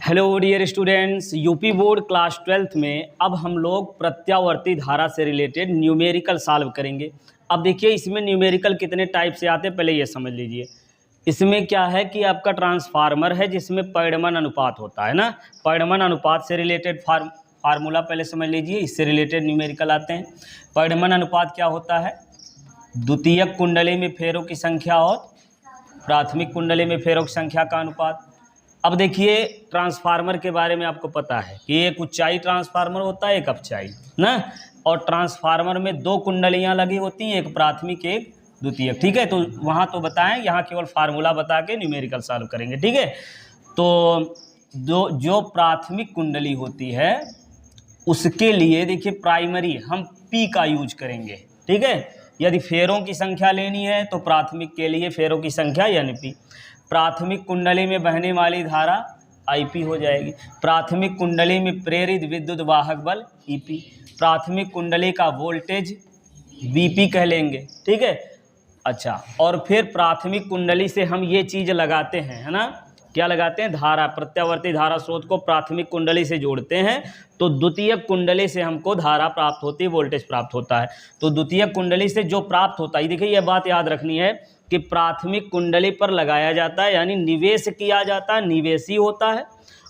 Hello dear students, UP board class 12th में अब हम लोग प्रत्यावर्ती धारा से रिलेटेड न्यूमेरिकल सॉल्व करेंगे। अब देखिए इसमें न्यूमेरिकल कितने टाइप से आते हैं पहले ये समझ लीजिए। इसमें क्या है कि आपका ट्रांसफार्मर है जिसमें परिमाण अनुपात होता है ना। परिमाण अनुपात से रिलेटेड फार्मूला पहले समझ लीजिए, इससे रिलेटेड न्यूमेरिकल आते हैं। परिमाण अनुपात क्या होता है? द्वितीयक कुंडली में फेरों की संख्या और प्राथमिक कुंडली में फेरों की संख्या का अनुपात। अब देखिए ट्रांसफार्मर के बारे में आपको पता है कि एक उच्चाई ट्रांसफार्मर होता है, एक अपचाई ना। और ट्रांसफार्मर में दो कुंडलियां लगी होती हैं, एक प्राथमिक एक द्वितीयक। ठीक है, तो वहाँ तो बताएं, यहाँ केवल फार्मूला बता के न्यूमेरिकल सॉल्व करेंगे। ठीक है, तो जो प्राथमिक कुंडली होती है उसके लिए देखिए प्राइमरी हम पी का यूज करेंगे। ठीक है, यदि फेरों की संख्या लेनी है तो प्राथमिक के लिए फेरों की संख्या यानी पी। प्राथमिक कुंडली में बहने वाली धारा आईपी हो जाएगी। प्राथमिक कुंडली में प्रेरित विद्युत वाहक बल ईपी। प्राथमिक कुंडली का वोल्टेज वीपी कह लेंगे। ठीक है, अच्छा, और फिर प्राथमिक कुंडली से हम ये चीज़ लगाते हैं, है ना, क्या लगाते हैं? धारा, प्रत्यावर्ती धारा स्रोत को प्राथमिक कुंडली से जोड़ते हैं तो द्वितीयक कुंडली से हमको धारा प्राप्त होती है, वोल्टेज प्राप्त होता है। तो द्वितीयक कुंडली से जो प्राप्त होता है, देखिए यह बात याद रखनी है कि प्राथमिक कुंडली पर लगाया जाता है यानी निवेश किया जाता है, निवेशी होता है।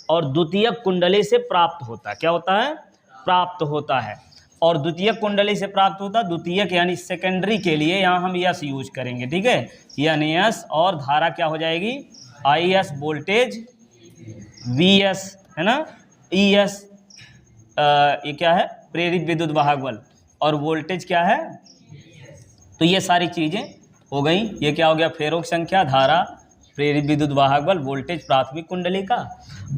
और द्वितीयक कुंडली से प्राप्त होता है, क्या होता है? प्राप्त होता है। और द्वितीयक कुंडली से प्राप्त होता है द्वितीयक यानी सेकेंडरी के लिए यहाँ हम यस यूज करेंगे। ठीक है, यानी यस, और धारा क्या हो जाएगी? I S, voltage V S, है ना, ई एस, ये क्या है? प्रेरित विद्युत वाहक बल, और वोल्टेज क्या है? तो ये सारी चीज़ें हो गई। ये क्या हो गया? फेरों की संख्या, धारा, प्रेरित विद्युत वाहक बल, वोल्टेज प्राथमिक कुंडली का।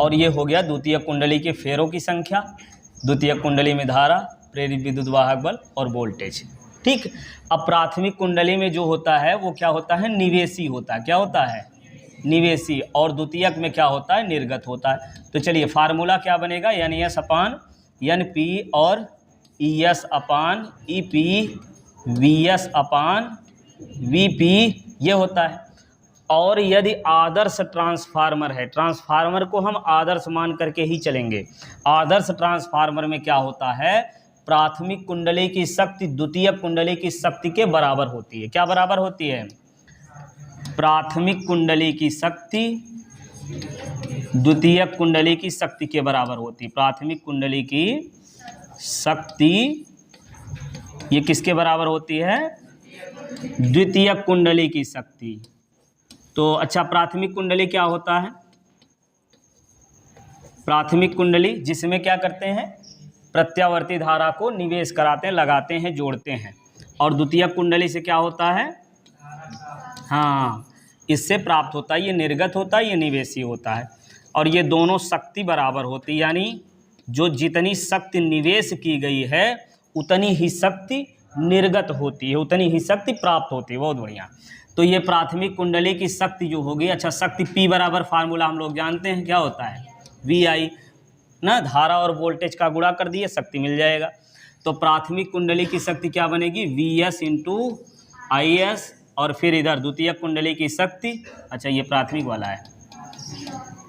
और ये हो गया द्वितीय कुंडली के फेरों की संख्या, द्वितीय कुंडली में धारा, प्रेरित विद्युत वाहक बल और वोल्टेज। ठीक, अब प्राथमिक कुंडली में जो होता है वो क्या होता है? निवेशी होता है। क्या होता है? निवेशी। और द्वितीयक में क्या होता है? निर्गत होता है। तो चलिए फार्मूला क्या बनेगा? N S upon N P और E S upon E P V S upon V P, ये होता है। और यदि आदर्श ट्रांसफार्मर है, ट्रांसफार्मर को हम आदर्श मान करके ही चलेंगे। आदर्श ट्रांसफार्मर में क्या होता है? प्राथमिक कुंडली की शक्ति द्वितीयक कुंडली की शक्ति के बराबर होती है। क्या बराबर होती है? प्राथमिक कुंडली की शक्ति द्वितीयक कुंडली की शक्ति के बराबर होती है। प्राथमिक कुंडली की शक्ति ये किसके बराबर होती है? द्वितीयक कुंडली की शक्ति। तो अच्छा, प्राथमिक कुंडली क्या होता है? प्राथमिक कुंडली जिसमें क्या करते हैं? प्रत्यावर्ती धारा को निवेश कराते हैं, लगाते हैं, जोड़ते हैं। और द्वितीयक कुंडली से क्या होता है? हाँ, इससे प्राप्त होता है, ये निर्गत होता है, ये निवेशी होता है। और ये दोनों शक्ति बराबर होती है, यानी जो जितनी शक्ति निवेश की गई है उतनी ही शक्ति निर्गत होती है, उतनी ही शक्ति प्राप्त होती है। बहुत बढ़िया। तो ये प्राथमिक कुंडली की शक्ति जो होगी, अच्छा, शक्ति P बराबर फार्मूला हम लोग जानते हैं क्या होता है? वी आई ना, धारा और वोल्टेज का गुणा कर दिए, शक्ति मिल जाएगा। तो प्राथमिक कुंडली की शक्ति क्या बनेगी? V S into I S, और फिर इधर द्वितीयक कुंडली की शक्ति, अच्छा ये प्राथमिक वाला है,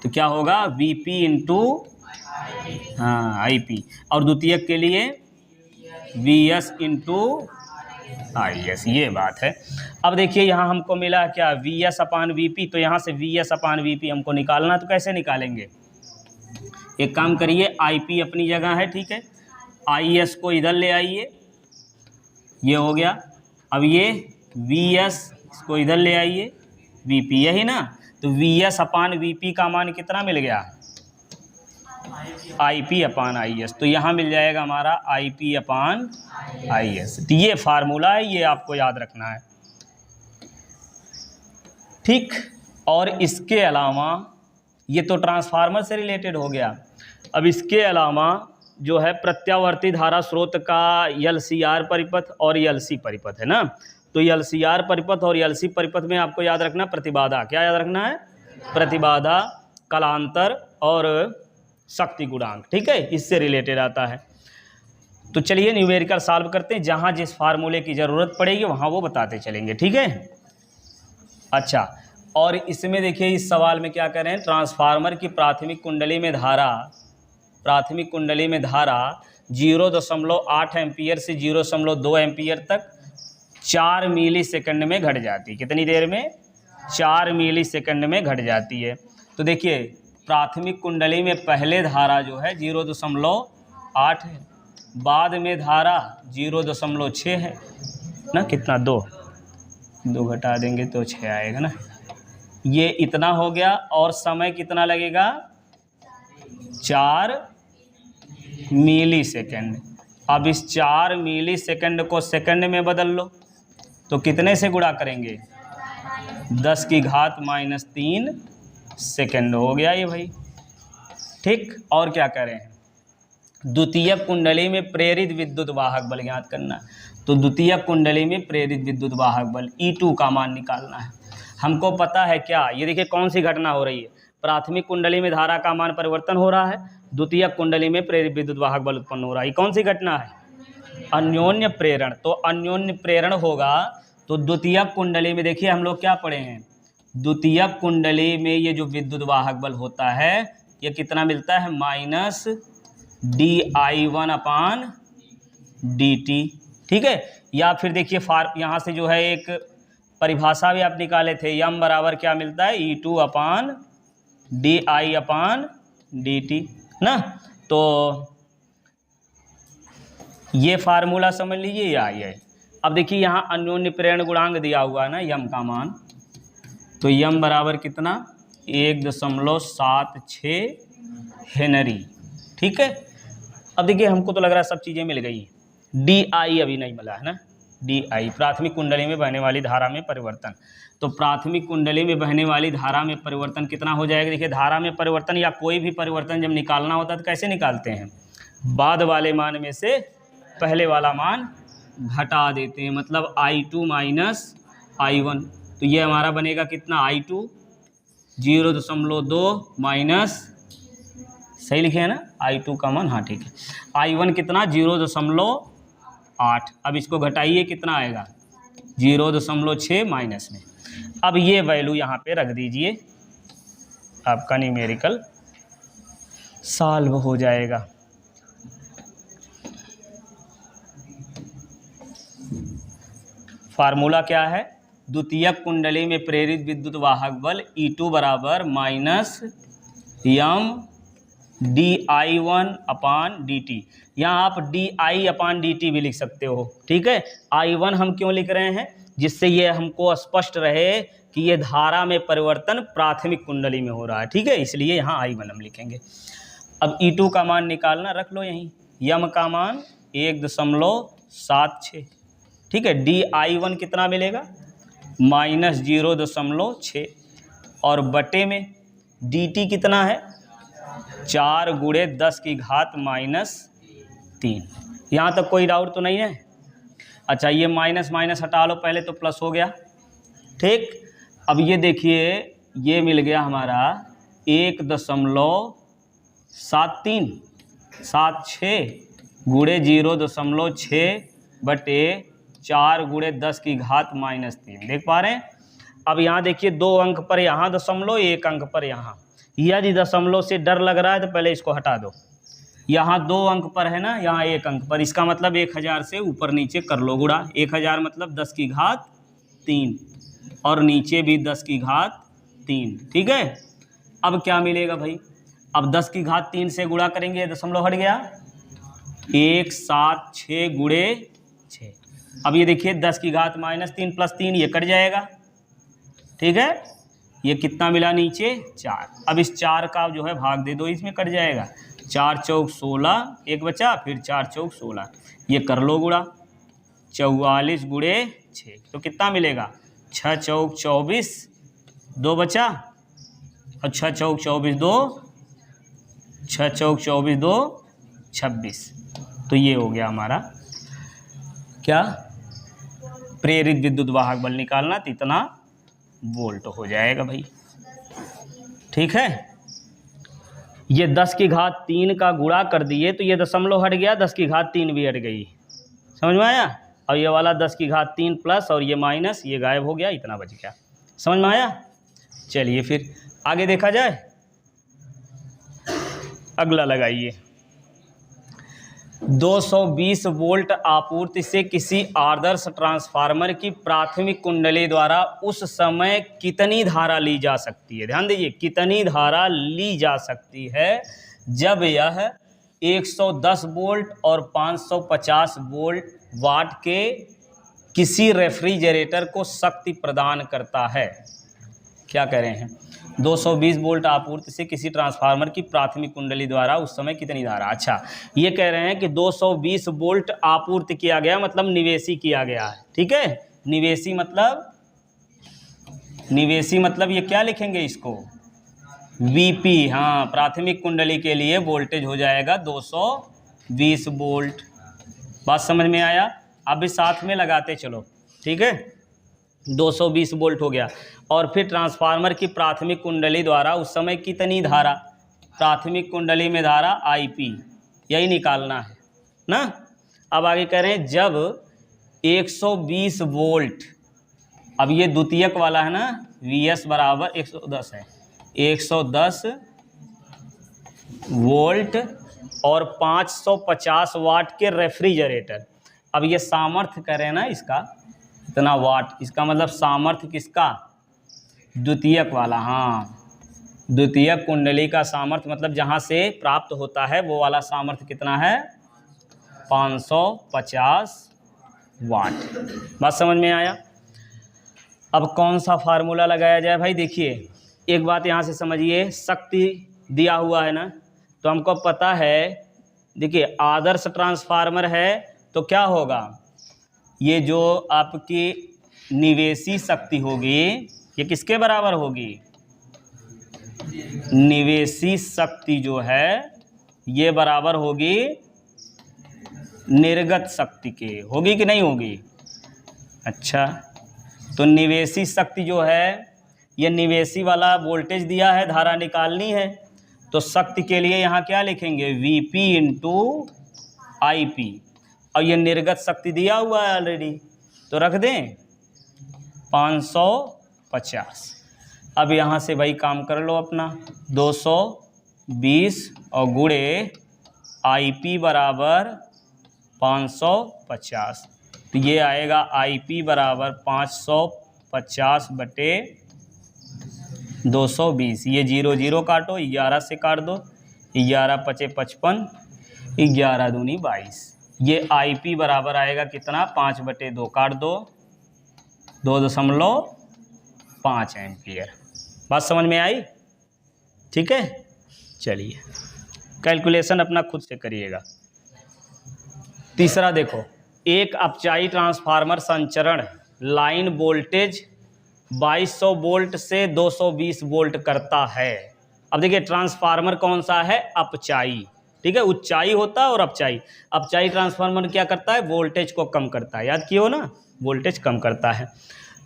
तो क्या होगा? V P into I P, और द्वितीयक के लिए V S into I S, ये बात है। अब देखिए यहाँ हमको मिला क्या? We S upon V P. तो यहाँ से we S upon V P हमको निकालना, तो कैसे निकालेंगे? एक काम करिए, आई पी अपनी जगह है, ठीक है, आई एस को इधर ले आइए, ये हो गया। अब ये वी एस इसको इधर ले आइए, वी पी, यही ना। तो we S upon V P का मान कितना मिल गया? I P upon I S. तो यहाँ मिल जाएगा हमारा I P upon I S. तो ये फार्मूला है, ये आपको याद रखना है। ठीक, और इसके अलावा ये तो ट्रांसफार्मर से रिलेटेड हो गया। अब इसके अलावा जो है प्रत्यावर्ती धारा स्रोत का एलसीआर परिपथ और एलसी परिपथ है ना। तो एलसीआर परिपथ और एलसी परिपथ में आपको याद रखना प्रतिबाधा, क्या याद रखना है? प्रतिबाधा, कलांतर और शक्ति गुणांक। ठीक है, इससे रिलेटेड आता है। तो चलिए न्यूमेरिकल सॉल्व करते हैं, जहाँ जिस फार्मूले की ज़रूरत पड़ेगी वहाँ वो बताते चलेंगे। ठीक है, अच्छा, और इसमें देखिए इस सवाल में क्या कर रहे हैं, ट्रांसफार्मर की प्राथमिक कुंडली में धारा 0.8 एम्पियर से 0.2 एम्पियर तक 4 मिली सेकंड में घट जाती है। कितनी देर में? 4 मिली सेकंड में घट जाती है। तो देखिए प्राथमिक कुंडली में पहले धारा जो है 0.8 है, बाद में धारा 0.6 है ना, कितना 2 घटा देंगे तो 6 आएगा ना, ये इतना हो गया। और समय कितना लगेगा? 4 मिली सेकेंड। अब इस 4 मिली सेकेंड को सेकंड में बदल लो तो कितने से गुणा करेंगे? 10 की घात -3 सेकेंड हो गया ये भाई। ठीक, और क्या करें? द्वितीयक कुंडली में प्रेरित विद्युत वाहक बल ज्ञात करना है। तो द्वितीयक कुंडली में प्रेरित विद्युत वाहक बल E2 का मान निकालना है। हमको पता है क्या, ये देखिए कौन सी घटना हो रही है, प्राथमिक कुंडली में धारा का मान परिवर्तन हो रहा है, द्वितीयक कुंडली में प्रेरित विद्युत वाहक बल उत्पन्न हो रहा है। ये कौन सी घटना है? अन्योन्य प्रेरण। तो अन्योन्य प्रेरण होगा तो द्वितीयक कुंडली में देखिए हम लोग क्या पढ़े हैं, द्वितीयक कुंडली में ये जो विद्युत वाहक बल होता है ये कितना मिलता है? -dI1/dt। ठीक है, या फिर देखिए यहाँ से जो है एक परिभाषा भी आप निकाले थे, यम बराबर क्या मिलता है? E2/dI/dt ना। तो ये फार्मूला समझ लीजिए, ये आई है। अब देखिए यहाँ अन्योन्य प्रेरण गुणांक दिया हुआ है ना, यम का मान, तो यम बराबर कितना? 1.76 हेनरी। ठीक है, अब देखिए हमको तो लग रहा है सब चीज़ें मिल गई, DI अभी नहीं मिला है ना, DI प्राथमिक कुंडली में बहने वाली धारा में परिवर्तन। तो प्राथमिक कुंडली में बहने वाली धारा में परिवर्तन कितना हो जाएगा? देखिए धारा में परिवर्तन या कोई भी परिवर्तन जब निकालना होता है तो कैसे निकालते हैं? बाद वाले मान में से पहले वाला मान घटा देते हैं, मतलब I2 माइनस I1। तो ये हमारा बनेगा कितना? I2 0.2 माइनस, सही लिखे है ना I2 का मान, हाँ ठीक है। I1 कितना? 0.8। अब इसको घटाइए, कितना आएगा? 0.6 माइनस में। अब ये वैल्यू यहाँ पे रख दीजिए, आपका न्यूमेरिकल सॉल्व हो जाएगा। फार्मूला क्या है? द्वितीयक कुंडली में प्रेरित विद्युत वाहक बल E2 बराबर -dI1/dt। यहाँ आप dI/dt भी लिख सकते हो। ठीक है, I1 हम क्यों लिख रहे हैं? जिससे ये हमको स्पष्ट रहे कि ये धारा में परिवर्तन प्राथमिक कुंडली में हो रहा है। ठीक है, इसलिए यहाँ I1 हम लिखेंगे। अब E2 का मान निकालना, रख लो यहीं, यम का मान 1.76। ठीक है, dI1 कितना मिलेगा? -0.6, और बटे में dt कितना है? 4 गुणे 10 की घात -3। यहाँ तक कोई डाउट तो नहीं है? अच्छा, ये माइनस माइनस हटा लो पहले, तो प्लस हो गया। ठीक, अब ये देखिए ये मिल गया हमारा 1.76 गुणे 0.6 बटे 4 गुणे 10 की घात -3। देख पा रहे हैं? अब यहाँ देखिए 2 अंक पर यहाँ दशमलव, 1 अंक पर यहाँ। यदि दशमलव से डर लग रहा है तो पहले इसको हटा दो। यहाँ 2 अंक पर है ना, यहाँ 1 अंक पर, इसका मतलब 1000 से ऊपर नीचे कर लो गुणा। 1000 मतलब 10 की घात 3, और नीचे भी 10 की घात 3। ठीक है, अब क्या मिलेगा भाई? अब 10 की घात 3 से गुणा करेंगे, दशमलव हट गया, 176 गुणे 6। अब ये देखिए 10 की घात -3 + 3, ये कट जाएगा। ठीक है, ये कितना मिला नीचे? 4। अब इस 4 का जो है भाग दे दो, इसमें कट जाएगा। 4 चौक 16, 1 बचा, फिर 4 चौक 16, ये कर लो गुणा। 44 गुणे 6, तो कितना मिलेगा? 6 चौक 24, 2 बचा, और 6 चौक 24 2, 6 चौक 24 2, 26। तो ये हो गया हमारा क्या? प्रेरित विद्युत वाहक बल निकालना, तो इतना वोल्ट हो जाएगा भाई। ठीक है, ये 10 की घात 3 का गुणा कर दिए तो ये दशमलव हट गया, 10 की घात 3 भी हट गई। समझ में आया? और ये वाला 10 की घात 3 प्लस और ये माइनस, ये गायब हो गया, इतना बच गया। समझ में आया? चलिए फिर आगे देखा जाए। अगला लगाइए, 220 वोल्ट आपूर्ति से किसी आदर्श ट्रांसफार्मर की प्राथमिक कुंडली द्वारा उस समय कितनी धारा ली जा सकती है। ध्यान दीजिए, कितनी धारा ली जा सकती है जब यह 110 वोल्ट और 550 वोल्ट वाट के किसी रेफ्रिजरेटर को शक्ति प्रदान करता है। क्या कह रहे हैं, 220 वोल्ट आपूर्ति से किसी ट्रांसफार्मर की प्राथमिक कुंडली द्वारा उस समय कितनी धारा। अच्छा, ये कह रहे हैं कि 220 वोल्ट आपूर्ति किया गया, मतलब निवेशी किया गया है। ठीक है, निवेशी मतलब ये क्या लिखेंगे इसको, वीपी। हाँ, प्राथमिक कुंडली के लिए वोल्टेज हो जाएगा 220 वोल्ट। बात समझ में आया। अब इस साथ में लगाते चलो। ठीक है, 220 वोल्ट हो गया, और फिर ट्रांसफार्मर की प्राथमिक कुंडली द्वारा उस समय कितनी धारा, प्राथमिक कुंडली में धारा आईपी, यही निकालना है ना। अब आगे कह रहे हैं जब 120 वोल्ट, अब ये द्वितीयक वाला है ना, वीएस बराबर 110 है, 110 वोल्ट और 550 वाट के रेफ्रिजरेटर। अब ये सामर्थ्य करें ना इसका इतना वाट, इसका मतलब सामर्थ्य किसका, द्वितीयक वाला। हाँ, द्वितीयक कुंडली का सामर्थ्य मतलब जहाँ से प्राप्त होता है वो वाला सामर्थ्य कितना है, 550 वाट। बात समझ में आया। अब कौन सा फार्मूला लगाया जाए भाई। देखिए एक बात यहाँ से समझिए, शक्ति दिया हुआ है ना, तो हमको पता है, देखिए आदर्श ट्रांसफार्मर है तो क्या होगा, ये जो आपकी निवेशी शक्ति होगी ये किसके बराबर होगी, निवेशी शक्ति जो है ये बराबर होगी निर्गत शक्ति के, होगी कि नहीं होगी। अच्छा, तो निवेशी शक्ति जो है ये निवेशी वाला वोल्टेज दिया है, धारा निकालनी है, तो शक्ति के लिए यहाँ क्या लिखेंगे, वीपी इंटू आईपी, और ये निर्गत शक्ति दिया हुआ है ऑलरेडी, तो रख दें 550। अब यहाँ से भाई काम कर लो अपना, 220 और गुणे आईपी बराबर 550, तो ये आएगा आईपी बराबर 550 बटे 220। ये 0 0 काटो, 11 से काट दो, 11 5 55, 11 दूनी 22। ये आईपी बराबर आएगा कितना, 5 बटे 2 काट दो, 2.5 एम्पियर। बात समझ में आई। ठीक है, चलिए कैलकुलेशन अपना खुद से करिएगा। तीसरा देखो, एक अपचाई ट्रांसफार्मर संचरण लाइन वोल्टेज 2200 वोल्ट से 220 वोल्ट करता है। अब देखिए ट्रांसफार्मर कौन सा है, अपचाई। ठीक है, उच्चाई होता है और अपचाई। अपचाई ट्रांसफार्मर क्या करता है, वोल्टेज को कम करता है, याद किए हो ना, वोल्टेज कम करता है।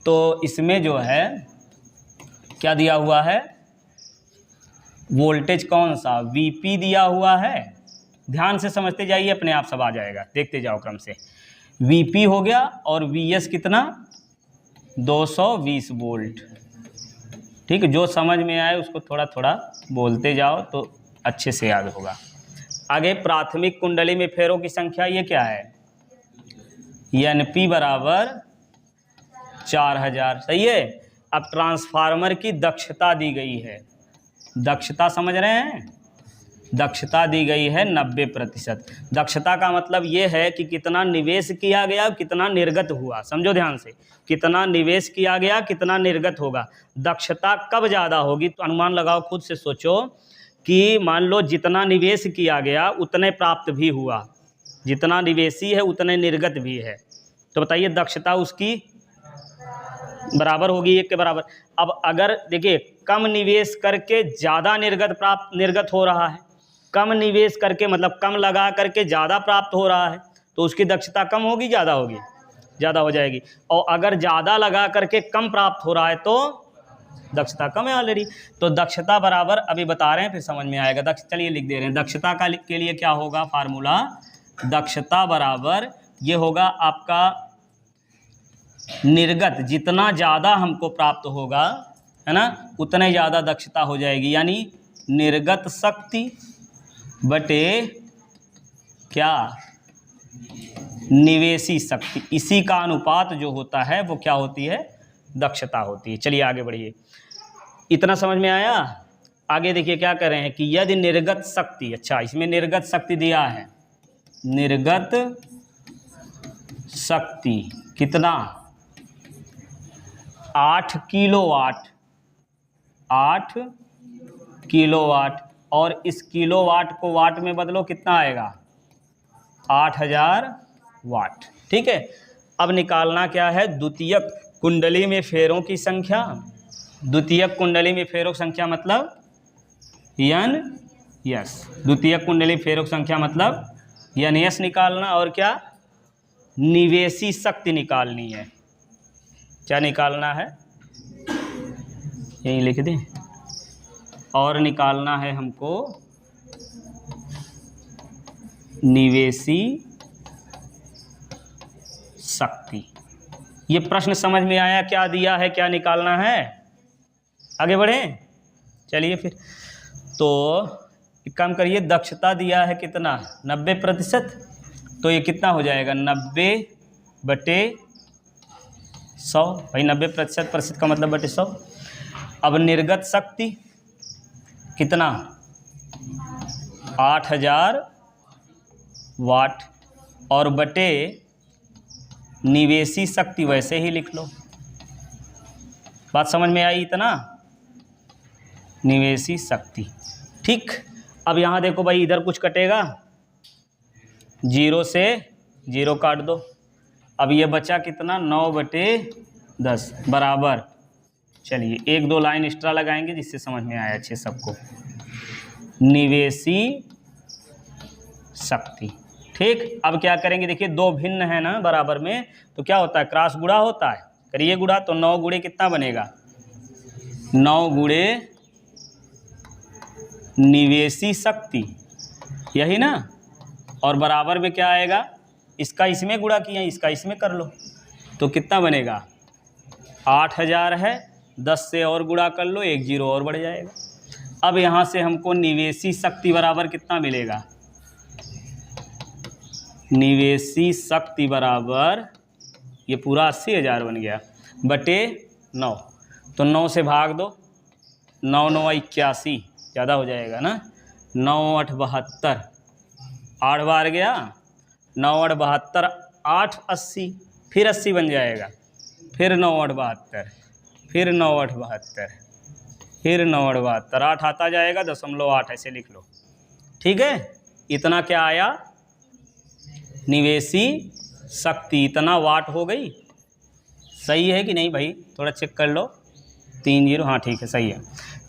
तो इसमें जो है क्या दिया हुआ है, वोल्टेज कौन सा, वीपी दिया हुआ है। ध्यान से समझते जाइए, अपने आप सब आ जाएगा, देखते जाओ क्रम से। वीपी हो गया और वीएस कितना, 220 वोल्ट। ठीक है, जो समझ में आए उसको थोड़ा थोड़ा बोलते जाओ तो अच्छे से याद होगा। आगे प्राथमिक कुंडली में फेरों की संख्या, ये क्या है, एनपी बराबर 4000। सही है। अब ट्रांसफार्मर की दक्षता दी गई है, दक्षता समझ रहे हैं, दक्षता दी गई है 90%। दक्षता का मतलब ये है कि कितना निवेश किया गया, कितना निर्गत हुआ। समझो ध्यान से, कितना निवेश किया गया, कितना निर्गत होगा। दक्षता कब ज़्यादा होगी, तो अनुमान लगाओ, खुद से सोचो कि मान लो जितना निवेश किया गया उतने प्राप्त भी हुआ, जितना निवेशी है उतने निर्गत भी है, तो बताइए दक्षता उसकी बराबर होगी 1 के बराबर। अब अगर देखिए कम निवेश करके ज़्यादा निर्गत हो रहा है, कम निवेश करके मतलब कम लगा करके ज़्यादा प्राप्त हो रहा है, तो उसकी दक्षता कम होगी, ज़्यादा होगी, ज़्यादा हो जाएगी। और अगर ज़्यादा लगा करके कम प्राप्त हो रहा है तो दक्षता कम है ऑलरेडी। तो दक्षता बराबर अभी बता रहे हैं, फिर समझ में आएगा। चलिए लिख दे रहे हैं, दक्षता का के लिए क्या होगा फार्मूला, दक्षता बराबर ये होगा आपका निर्गत, जितना ज़्यादा हमको प्राप्त होगा है ना, उतने ज़्यादा दक्षता हो जाएगी। यानी निर्गत शक्ति बटे क्या, निवेशी शक्ति, इसी का अनुपात जो होता है वो क्या होती है, दक्षता होती है। चलिए आगे बढ़िए, इतना समझ में आया। आगे देखिए क्या कर रहे हैं कि यदि निर्गत शक्ति, अच्छा इसमें निर्गत शक्ति दिया है, निर्गत शक्ति कितना, 8 किलोवाट, 8 किलोवाट, और इस किलोवाट को वाट में बदलो कितना आएगा, 8000 वाट। ठीक है, अब निकालना क्या है, द्वितीयक कुंडली में फेरों की संख्या। द्वितीयक कुंडली में फेरों की संख्या मतलब एन एस, द्वितीयक कुंडली फेरों की संख्या मतलब एन एस निकालना, और क्या, निवेशी शक्ति निकालनी है। क्या निकालना है, यही लिख दें, और निकालना है हमको निवेशी शक्ति। ये प्रश्न समझ में आया, क्या दिया है, क्या निकालना है, आगे बढ़ें। चलिए फिर, तो एक काम करिए, दक्षता दिया है कितना, 90%, तो ये कितना हो जाएगा, 90/100। भाई 90%, प्रतिशत का मतलब बटे 100। अब निर्गत शक्ति कितना, 8000 वाट, और बटे निवेशी शक्ति वैसे ही लिख लो। बात समझ में आई इतना, निवेशी शक्ति। ठीक, अब यहाँ देखो भाई, इधर कुछ कटेगा, 0 से 0 काट दो। अब ये बचा कितना, 9/10 बराबर, चलिए 1-2 लाइन एक्स्ट्रा लगाएंगे जिससे समझ में आया अच्छे सबको, निवेशी शक्ति। ठीक, अब क्या करेंगे, देखिए 2 भिन्न है ना बराबर में, तो क्या होता है, क्रॉस गुणा होता है, करिए गुणा, तो 9 गुणे कितना बनेगा, 9 गुणे निवेशी शक्ति, यही ना, और बराबर में क्या आएगा, इसका इसमें गुणा किया, इसका इसमें कर लो, तो कितना बनेगा, 8000 है, 10 से और गुणा कर लो, 1 0 और बढ़ जाएगा। अब यहाँ से हमको निवेशी शक्ति बराबर कितना मिलेगा, निवेशी शक्ति बराबर, ये पूरा 80,000 बन गया, बटे 9, तो 9 से भाग दो, 9 9 81, ज़्यादा हो जाएगा ना, 9 8 72, 8 बार गया, 9 8 72, 8 80, फिर 80 बन जाएगा, फिर 9 8 72, फिर 9 8 72, फिर 9 8 72, 8 आता जाएगा, 0.8 ऐसे लिख लो। ठीक है, इतना क्या आया, निवेशी शक्ति, इतना वाट हो गई। सही है कि नहीं भाई, थोड़ा चेक कर लो, 3 0, हाँ ठीक है, सही है,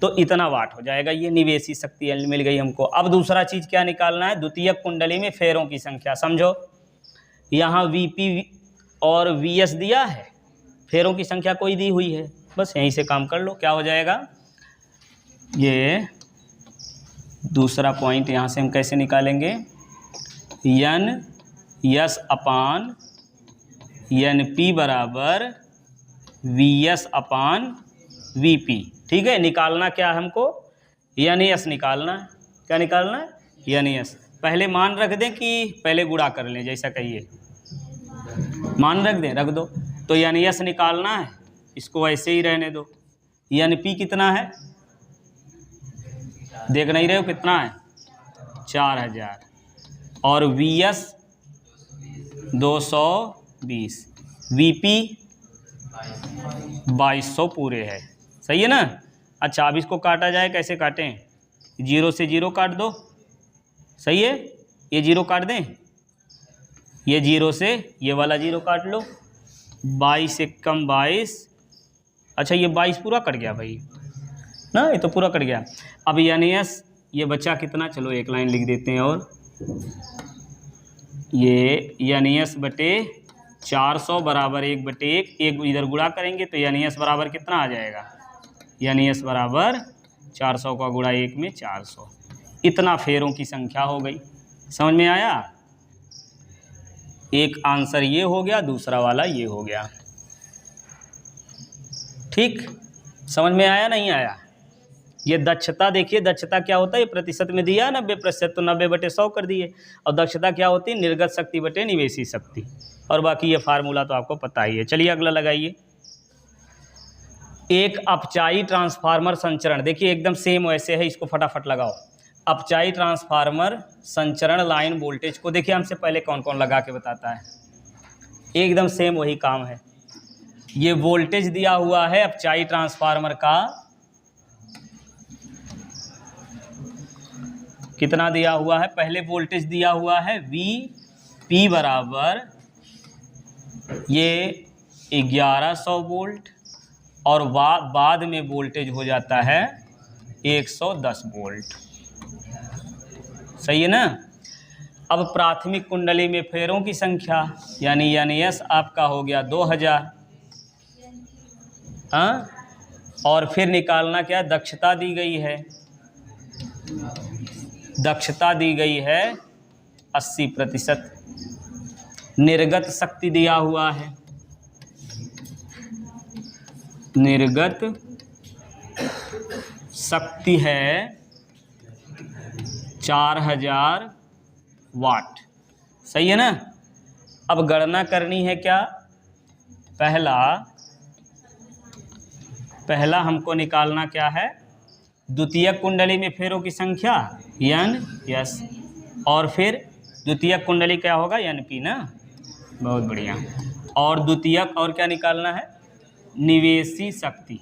तो इतना वाट हो जाएगा, ये निवेशी शक्ति मिल गई हमको। अब दूसरा चीज़ क्या निकालना है, द्वितीयक कुंडली में फेरों की संख्या। समझो, यहाँ वीपी और वीएस दिया है, फेरों की संख्या कोई दी हुई है, बस यहीं से काम कर लो। क्या हो जाएगा, ये दूसरा पॉइंट यहाँ से हम कैसे निकालेंगे, N S upon N P बराबर V S upon V P. ठीक है, निकालना क्या है हमको, एन एस निकालना है। क्या निकालना है, एन एस। पहले मान रख दें कि पहले गुणा कर लें, जैसा कहिए, मान रख दें, रख दो, तो एन एस निकालना है, इसको ऐसे ही रहने दो। एन पी कितना है, देख नहीं रहे हो कितना है, 4000, और वी एस 220, वी पी 2200 पूरे है। सही है ना। अच्छा, अब इसको काटा जाए, कैसे काटें, 0 से 0 काट दो, सही है, ये 0 काट दें, ये 0 से ये वाला 0 काट लो, 22 एक कम 22, अच्छा ये 22 पूरा कट गया भाई ना, ये तो पूरा कट गया। अब यानी एस ये बचा कितना, चलो एक लाइन लिख देते हैं, और ये यानी एस बटे 400 बराबर 1/1, एक इधर गुणा करेंगे तो यानी एस बराबर कितना आ जाएगा, यानी एस बराबर 400 का गुणा 1 में 400, इतना फेरों की संख्या हो गई। समझ में आया, एक आंसर ये हो गया, दूसरा वाला ये हो गया। ठीक, समझ में आया नहीं आया? ये दक्षता देखिए, दक्षता क्या होता है, ये प्रतिशत में दिया 90%, तो 90/100 कर दिए। और दक्षता क्या होती है, निर्गत शक्ति बटे निवेशी शक्ति। और बाकी ये फार्मूला तो आपको पता ही है। चलिए अगला लगाइए। एक अपचाई ट्रांसफार्मर संचरण, देखिए एकदम सेम वैसे है, इसको फटाफट लगाओ। अपचाई ट्रांसफार्मर संचरण लाइन वोल्टेज को देखिए हमसे पहले कौन कौन लगा के बताता है, एकदम सेम वही काम है। ये वोल्टेज दिया हुआ है अपचाई ट्रांसफार्मर का, कितना दिया हुआ है, पहले वोल्टेज दिया हुआ है VP बराबर ये 1100 वोल्ट, और बाद में वोल्टेज हो जाता है 110 वोल्ट। सही है ना? अब प्राथमिक कुंडली में फेरों की संख्या यानी एस आपका हो गया 2000। हाँ, और फिर निकालना क्या, दक्षता दी गई है, दक्षता दी गई है 80%। निर्गत शक्ति दिया हुआ है, निर्गत शक्ति है 4000 वाट। सही है ना? अब गणना करनी है क्या, पहला हमको निकालना क्या है, द्वितीयक कुंडली में फेरों की संख्या N/S, और फिर द्वितीयक कुंडली क्या होगा NP ना, बहुत बढ़िया। और द्वितीयक और क्या निकालना है, निवेशी शक्ति।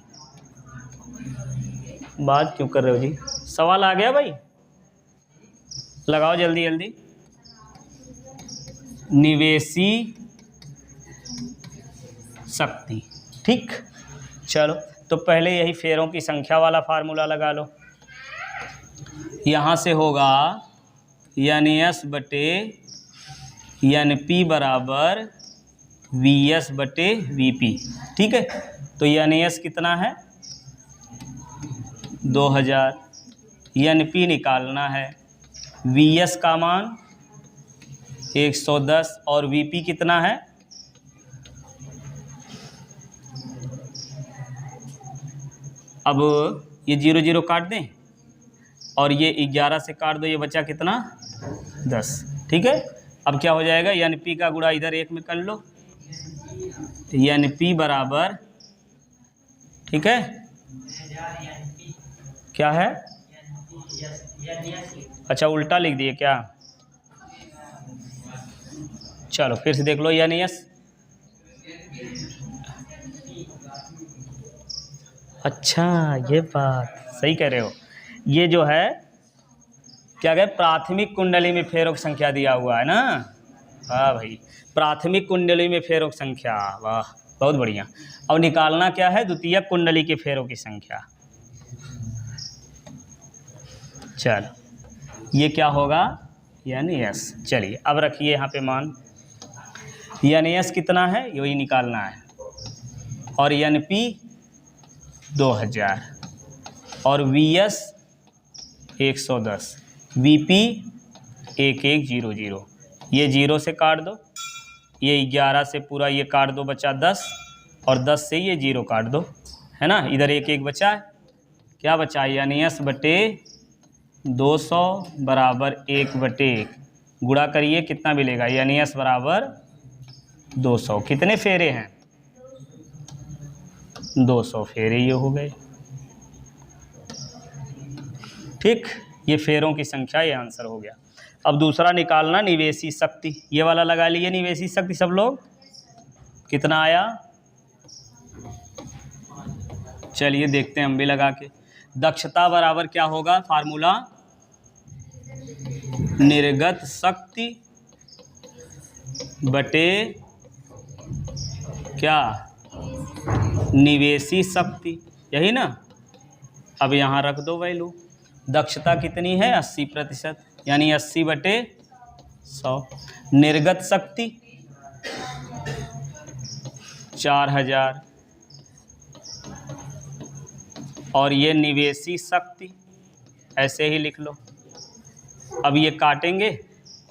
बात क्यों कर रहे हो जी, सवाल आ गया भाई, लगाओ जल्दी जल्दी। निवेशी शक्ति, ठीक। चलो तो पहले यही फेरों की संख्या वाला फार्मूला लगा लो। यहाँ से होगा NS बटे NP बराबर VS बटे VP। ठीक है, तो NS कितना है 2000, NP निकालना है, VS का मान 110 और VP कितना है, अब ये 0 0 काट दें और ये 11 से काट दो, ये बचा कितना 10। ठीक है, अब क्या हो जाएगा, NP का गुणा इधर 1 में कर लो, NP बराबर, ठीक है, क्या है, अच्छा उल्टा लिख दिए क्या, चलो फिर से देख लो NS, अच्छा ये बात सही कह रहे हो। ये जो है क्या कहे, प्राथमिक कुंडली में फेरों की संख्या दिया हुआ है ना, वाह भाई, प्राथमिक कुंडली में फेरों की संख्या, वाह बहुत बढ़िया। अब निकालना क्या है, द्वितीयक कुंडली के फेरों की संख्या। चलो ये क्या होगा NS, चलिए अब रखिए यहाँ पे मान, NS कितना है यही निकालना है, और NP 2000 और VS 110, VP 1100, ये 0 से काट दो, ये 11 से पूरा ये काट दो, बचा 10, और 10 से ये 0 काट दो, है ना, इधर 1 1 बचा है, क्या बचा NS बटे 200 बराबर 1/1, गुणा करिए कितना मिलेगा, NS बराबर 200, कितने फेरे हैं 200 फेरे ये हो गए। ठीक, ये फेरों की संख्या, ये आंसर हो गया। अब दूसरा निकालना निवेशी शक्ति, ये वाला लगा लिए निवेशी शक्ति सब लोग, कितना आया, चलिए देखते हैं हम भी लगा के। दक्षता बराबर क्या होगा, फार्मूला निर्गत शक्ति बटे क्या, निवेशी शक्ति, यही ना। अब यहाँ रख दो वैल्यू, दक्षता कितनी है 80%, यानी 80/100, निर्गत शक्ति 4000, और ये निवेशी शक्ति ऐसे ही लिख लो। अब ये काटेंगे,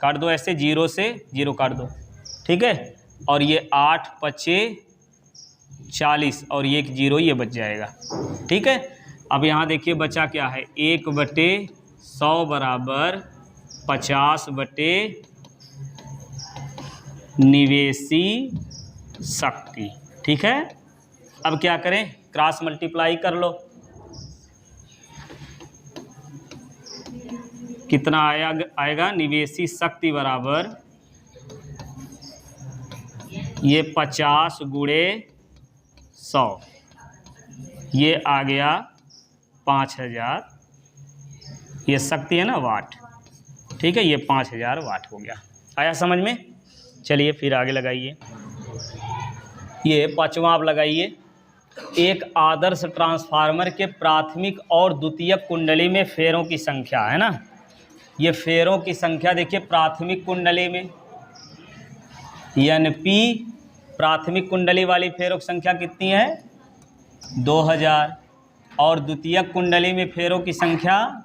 काट दो ऐसे, 0 से 0 काट दो, ठीक है, और ये 8 × 5 = 40 और ये 1 0 ये बच जाएगा। ठीक है, अब यहाँ देखिए बचा क्या है, 1/100 बराबर 50 बटे निवेशी शक्ति। ठीक है, अब क्या करें, क्रॉस मल्टीप्लाई कर लो। कितना आएगा, निवेशी शक्ति बराबर ये 50 गुणे 100, ये आ गया 5000, ये शक्ति है ना वाट। ठीक है, ये 5000 वाट हो गया। आया समझ में? चलिए फिर आगे लगाइए। ये पांचवा आप लगाइए, एक आदर्श ट्रांसफार्मर के प्राथमिक और द्वितीयक कुंडली में फेरों की संख्या है ना। ये फेरों की संख्या देखिए, प्राथमिक कुंडली में NP, प्राथमिक कुंडली वाली फेरों की संख्या कितनी है, 2000, और द्वितीयक कुंडली में फेरों की संख्या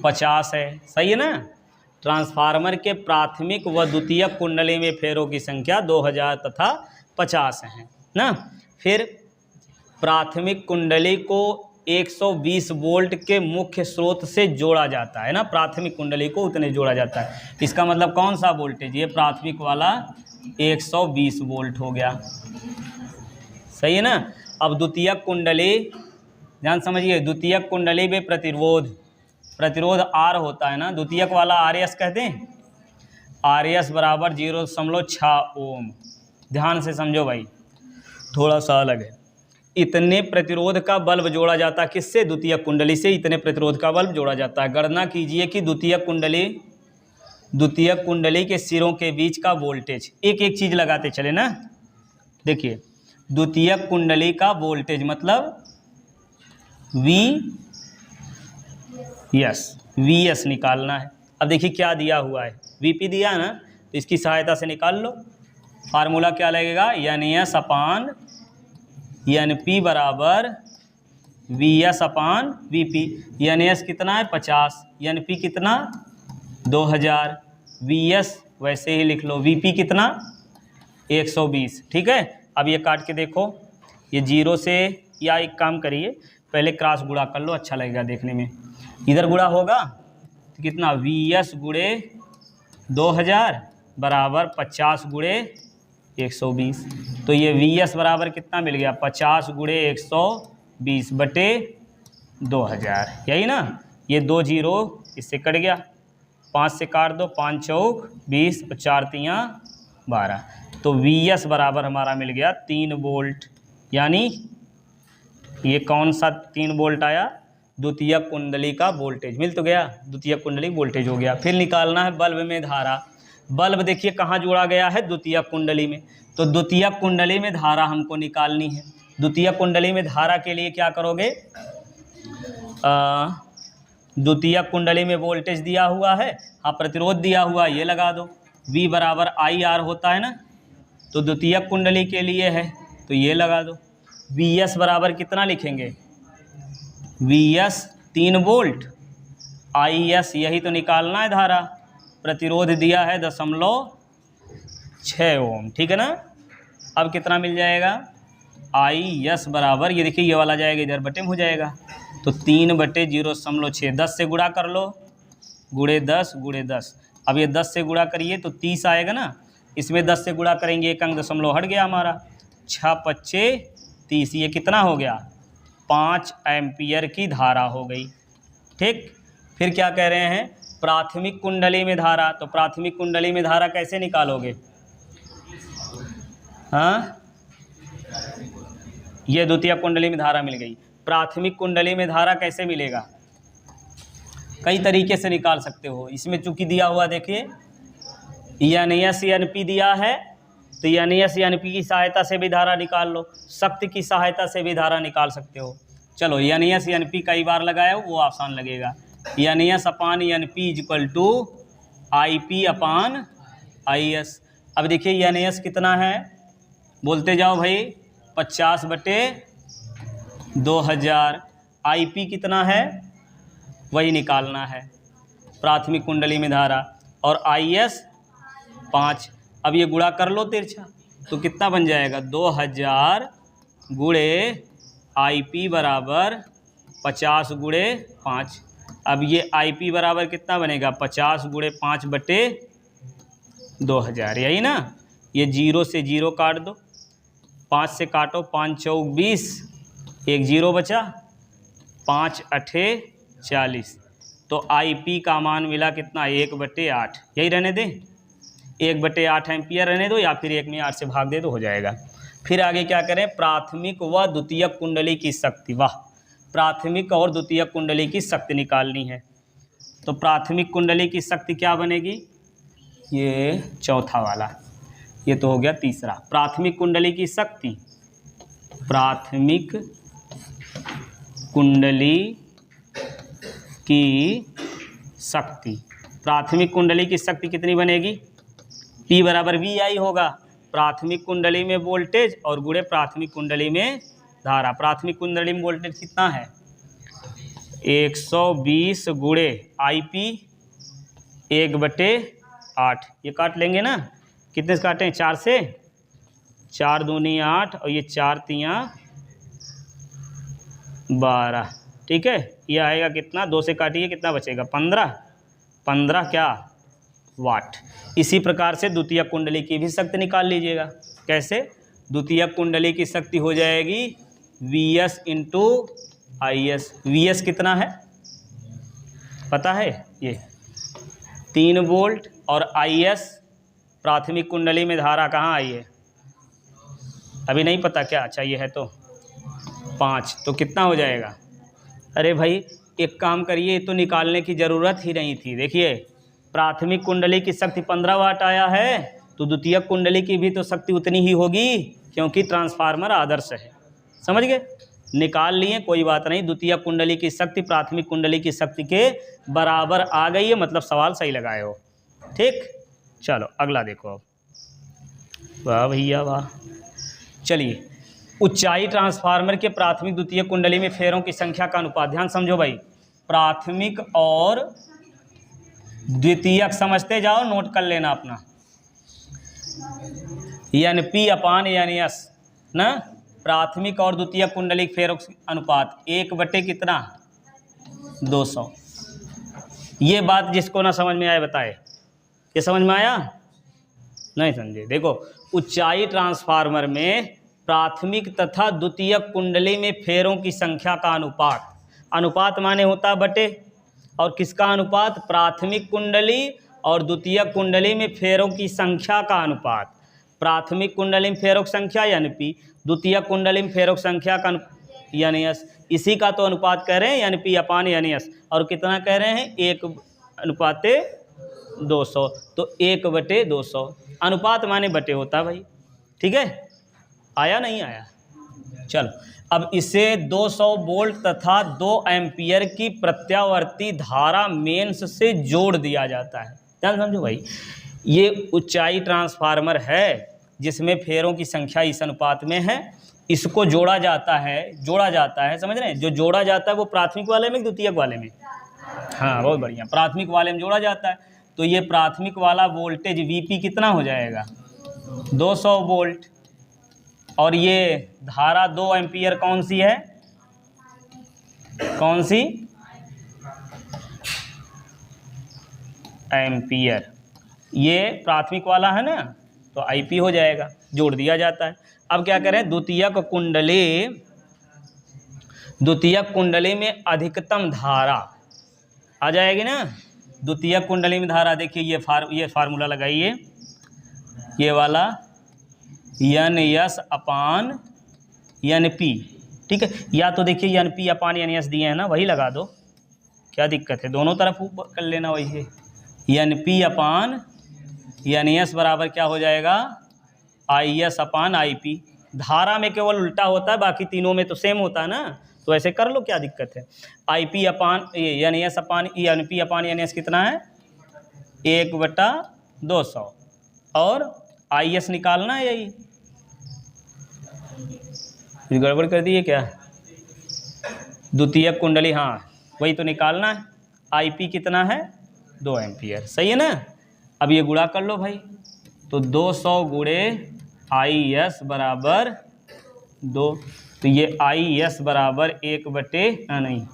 50 है। सही है ना। ट्रांसफार्मर के प्राथमिक व द्वितीयक कुंडली में फेरों की संख्या 2000 तथा 50 है ना। फिर प्राथमिक कुंडली को 120 वोल्ट के मुख्य स्रोत से जोड़ा जाता है ना, प्राथमिक कुंडली को उतने जोड़ा जाता है। इसका मतलब कौन सा वोल्टेज, ये प्राथमिक वाला 120 वोल्ट हो गया। सही है ना। अब द्वितीयक कुंडली ध्यान समझिए, द्वितीयक कुंडली में प्रतिरोध R होता है ना, द्वितीयक वाला RS कहते हैं, RS बराबर 0.6 ओम। ध्यान से समझो भाई, थोड़ा सा अलग है। इतने प्रतिरोध का बल्ब जोड़ा जाता है किससे, द्वितीयक कुंडली से इतने प्रतिरोध का बल्ब जोड़ा जाता है। गणना कीजिए कि द्वितीयक कुंडली के सिरों के बीच का वोल्टेज, एक एक चीज लगाते चले ना। देखिए, द्वितीयक कुंडली का वोल्टेज मतलब VS निकालना है। अब देखिए क्या दिया हुआ है, VP दिया है ना, तो इसकी सहायता से निकाल लो। फार्मूला क्या लगेगा, NS अपान NP बराबर VS अपान VP। NS कितना है 50, NP कितना 2000, VS वैसे ही लिख लो, VP कितना 120। ठीक है, अब ये काट के देखो, ये 0 से, या एक काम करिए पहले क्रॉस गुणा कर लो, अच्छा लगेगा देखने में। इधर गुणा होगा तो कितना, VS गुणे 2000 बराबर 50 गुणे 120। तो ये VS बराबर कितना मिल गया, 50 गुणे 120 बटे 2000, यही ना। ये 2 0 इससे कट गया, 5 से काट दो, 5 चौक 20 और 4 तियाँ 12। तो VS बराबर हमारा मिल गया 3 वोल्ट। यानी ये कौन सा 3 वोल्ट आया, द्वितीयक कुंडली का वोल्टेज मिल तो गया, द्वितीयक कुंडली वोल्टेज हो गया। फिर निकालना है बल्ब में धारा। बल्ब देखिए कहाँ जोड़ा गया है, द्वितीयक कुंडली में। तो द्वितीयक कुंडली में धारा हमको निकालनी है। द्वितीयक कुंडली में धारा के लिए क्या करोगे, द्वितीयक कुंडली में वोल्टेज दिया हुआ है, हाँ प्रतिरोध दिया हुआ है, ये लगा दो। V बराबर IR होता है ना, तो द्वितीयक कुंडली के लिए है तो ये लगा दो। VS बराबर कितना लिखेंगे, VS 3 वोल्ट, IS यही तो निकालना है धारा, प्रतिरोध दिया है 0.6 ओम। ठीक है ना। अब कितना मिल जाएगा, IS बराबर, ये देखिए ये वाला जाएगा इधर, बटे में हो जाएगा, तो 3 बटे 0.6, 10 से गुणा कर लो, गुणे 10 गुणे 10। अब ये 10 से गुणा करिए तो 30 आएगा ना, इसमें 10 से गुणा करेंगे, एक अंक दशमलव हट गया हमारा, 6 पच्चे 30, ये कितना हो गया, 5 एम्पियर की धारा हो गई। ठीक, फिर क्या कह रहे हैं, प्राथमिक कुंडली में धारा। तो प्राथमिक कुंडली में धारा कैसे निकालोगे, हाँ, ये द्वितीय कुंडली में धारा मिल गई। प्राथमिक कुंडली में धारा कैसे मिलेगा, कई तरीके से निकाल सकते हो। इसमें चूंकि दिया हुआ देखिए NS NP दिया है, तो NS NP की सहायता से भी धारा निकाल लो, शक्ति की सहायता से भी धारा निकाल सकते हो। चलो NS NP कई बार लगाया हो वो आसान लगेगा। NS upon NP equal to IP upon IS। अब देखिए NS कितना है, बोलते जाओ भाई, 50 बटे 2000। IP कितना है वही निकालना है, प्राथमिक कुंडली में धारा, और IS 5। अब ये गुणा कर लो तिरछा, तो कितना बन जाएगा 2000 गुणे IP बराबर 50 गुणे 5। अब ये IP बराबर कितना बनेगा 50 गुणे 5 बटे 2000, यही ना। ये 0 से 0 काट दो, 5 से काटो, 5 चौक 20, एक 0 बचा, 5 अठे 40। तो IP का मान मिला कितना 1/8, यही रहने दें, 1/8 एम्पियर रहने दो, या फिर 1 में 8 से भाग दे तो हो जाएगा। फिर आगे क्या करें, प्राथमिक व द्वितीयक कुंडली की शक्ति। वाह, प्राथमिक और द्वितीयक कुंडली की शक्ति निकालनी है। तो प्राथमिक कुंडली की शक्ति क्या बनेगी, ये चौथा वाला, ये तो हो गया तीसरा। प्राथमिक कुंडली की शक्ति, प्राथमिक कुंडली की शक्ति, प्राथमिक कुंडली की शक्ति कितनी बनेगी, P बराबर VI होगा। प्राथमिक कुंडली में वोल्टेज और गुणे प्राथमिक कुंडली में धारा। प्राथमिक कुंडली में वोल्टेज कितना है 120 गुणे IP 1/8। ये काट लेंगे ना, कितने से काटें, 4 से, 4 दूनी 8 और ये 4 तियाँ 12, ठीक है। ये आएगा कितना, 2 से काटिए कितना बचेगा 15 क्या वाट। इसी प्रकार से द्वितीयक कुंडली की भी शक्ति निकाल लीजिएगा। कैसे, द्वितीयक कुंडली की शक्ति हो जाएगी VS इंटू IS। VS कितना है पता है, ये 3 वोल्ट, और IS प्राथमिक कुंडली में धारा कहाँ आई है, अभी नहीं पता क्या, चाहिए है तो 5। तो कितना हो जाएगा, अरे भाई एक काम करिए, तो निकालने की ज़रूरत ही नहीं थी। देखिए प्राथमिक कुंडली की शक्ति 15 वाट आया है, तो द्वितीयक कुंडली की भी तो शक्ति उतनी ही होगी, क्योंकि ट्रांसफार्मर आदर्श है। समझ गए, निकाल लिए, कोई बात नहीं। द्वितीयक कुंडली की शक्ति प्राथमिक कुंडली की शक्ति के बराबर आ गई है, मतलब सवाल सही लगाए हो। ठीक, चलो अगला देखो अब। वाह भैया वाह। चलिए, ऊंचाई ट्रांसफार्मर के प्राथमिक द्वितीयक कुंडली में फेरों की संख्या का अनुपात। ध्यान समझो भाई, प्राथमिक और द्वितीयक समझते जाओ, नोट कर लेना अपना। NP अपान NS ना, प्राथमिक और द्वितीयक कुंडली फेरों अनुपात 1 कितना 200। ये बात जिसको ना समझ में आए बताए, ये समझ में आया, नहीं समझे। देखो, ऊंचाई ट्रांसफार्मर में प्राथमिक तथा द्वितीयक कुंडली में फेरों की संख्या का अनुपात, अनुपात माने होता है बटे, और किसका अनुपात, प्राथमिक कुंडली और द्वितीयक कुंडली में फेरों की संख्या का अनुपात। प्राथमिक कुंडली में फेरों की संख्या NP, द्वितीयक कुंडली में फेरों की संख्या का NS। इसी का तो अनुपात कह रहे हैं NP अपान NS, और कितना कह रहे हैं 1/200। तो 1/200 अनुपात माने बटे होता है भाई, ठीक है। आया नहीं आया, चलो अब इसे 200 वोल्ट तथा 2 एम्पियर की प्रत्यावर्ती धारा मेंस से जोड़ दिया जाता है। ध्यान समझो भाई, ये ऊंचाई ट्रांसफार्मर है जिसमें फेरों की संख्या इस अनुपात में है, इसको जोड़ा जाता है, समझ रहे हैं। जो जोड़ा जाता है वो प्राथमिक वाले में, द्वितीयक वाले में, हाँ बहुत बढ़िया, प्राथमिक वाले में जोड़ा जाता है। तो ये प्राथमिक वाला वोल्टेज VP कितना हो जाएगा 200 वोल्ट, और ये धारा 2 एम्पियर कौन सी है, कौन सी एम्पियर, ये प्राथमिक वाला है ना, तो IP हो जाएगा, जोड़ दिया जाता है। अब क्या करें, द्वितीयक कुंडली में अधिकतम धारा आ जाएगी ना। द्वितीयक कुंडली में धारा देखिए, ये फार्मूला लगाइए, ये वाला NS अपान NP, ठीक है। या तो देखिए NP अपान NS दिए हैं ना, वही लगा दो, क्या दिक्कत है, दोनों तरफ ऊपर कर लेना वही। NP अपान NS बराबर क्या हो जाएगा IS अपान IP। धारा में केवल उल्टा होता है, बाकी तीनों में तो सेम होता है ना, तो ऐसे कर लो, क्या दिक्कत है। IP अपान NS अपान NP अपान NS कितना है 1/200, और IS निकालना है, यही गड़बड़ कर दिए क्या, द्वितीयक कुंडली, हाँ वही तो निकालना है। IP कितना है 2 एम्पियर, सही है ना। अब ये गुणा कर लो भाई, तो 200 गुणे आई एस बराबर 2, तो ये आई एस बराबर 1/, नहीं,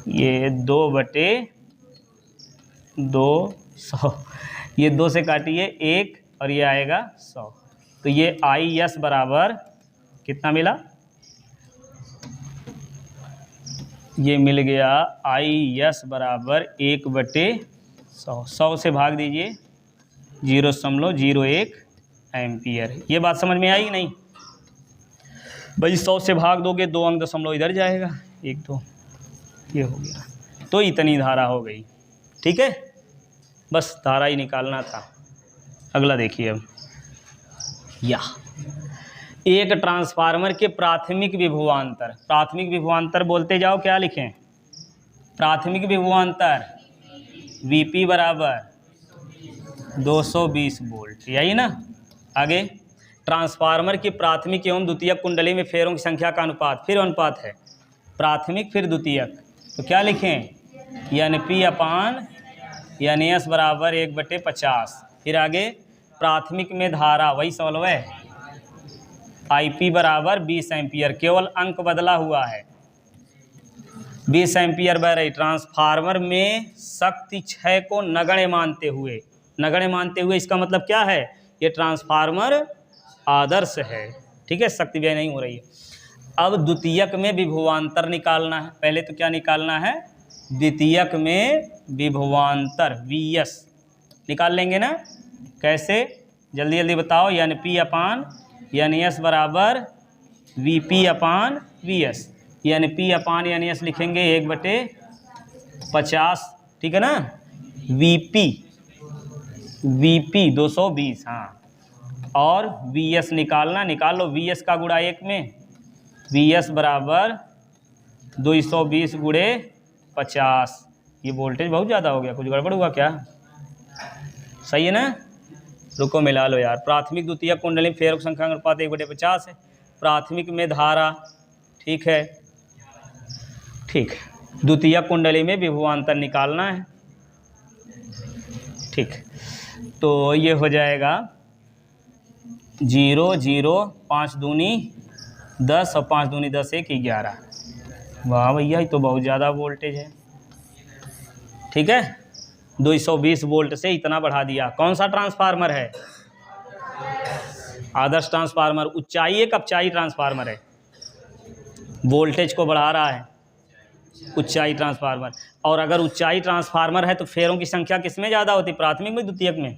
ये 2/200, ये 2 से काटिए 1 और ये आएगा 100, तो ये आई एस बराबर कितना मिला, ये मिल गया आई एस बराबर 1/100, 100 से भाग दीजिए 0.01 एम्पियर। ये बात समझ में आई नहीं भाई? 100 से भाग दोगे 2 अंक दशमलव इधर जाएगा, 1 2, ये हो गया, तो इतनी धारा हो गई। ठीक है, बस धारा ही निकालना था। अगला देखिए अब, या एक ट्रांसफार्मर के प्राथमिक विभवांतर, प्राथमिक विभवांतर बोलते जाओ, क्या लिखें? प्राथमिक विभवांतर Vp बराबर 220 वोल्ट, यही ना। आगे, ट्रांसफार्मर की प्राथमिक एवं द्वितीयक कुंडली में फेरों की संख्या का अनुपात, फिर अनुपात है, प्राथमिक फिर द्वितीयक, तो क्या लिखें? Np/Ns बराबर 1/50। फिर आगे, प्राथमिक में धारा, वही सवाल है, Ip बराबर 20 एम्पियर, केवल अंक बदला हुआ है, 20 एम्पियर बह रही। ट्रांसफार्मर में शक्ति क्षय को नगण्य मानते हुए, नगण्य मानते हुए इसका मतलब क्या है? ये ट्रांसफार्मर आदर्श है। ठीक है, शक्ति व्यय नहीं हो रही है। अब द्वितीयक में विभवांतर निकालना है। पहले तो क्या निकालना है? द्वितीयक में विभवांतर Vs निकाल लेंगे ना। कैसे? जल्दी जल्दी बताओ। Np/Ns बराबर Vp/Vs, Np/Ns लिखेंगे 1/50, ठीक है ना। Vp 220, हाँ, और Vs निकालना, निकाल लो। Vs का गुणा 1 में, Vs बराबर 220 गुणे 50। ये वोल्टेज बहुत ज़्यादा हो गया, कुछ गड़बड़ हुआ क्या? सही है ना? रुको मिला लो यार। प्राथमिक द्वितीयक कुंडली में फेरों की संख्या का अनुपात 1/50 है। प्राथमिक में धारा, ठीक है, ठीक। द्वितीयक कुंडली में विभवांतर निकालना है, ठीक। तो ये हो जाएगा 0 0, 5 दूनी 10 और 5 दूनी 10, 1 11। वाह भैया, ये तो बहुत ज़्यादा वोल्टेज है। ठीक है, 220 वोल्ट से इतना बढ़ा दिया। कौन सा ट्रांसफार्मर है? आदर्श ट्रांसफार्मर। ऊंचाई एक अपचाई ट्रांसफार्मर है, वोल्टेज को बढ़ा रहा है ऊंचाई ट्रांसफार्मर। और अगर ऊंचाई ट्रांसफार्मर है तो फेरों की संख्या किस में ज़्यादा होती? प्राथमिक में, द्वितीयक में?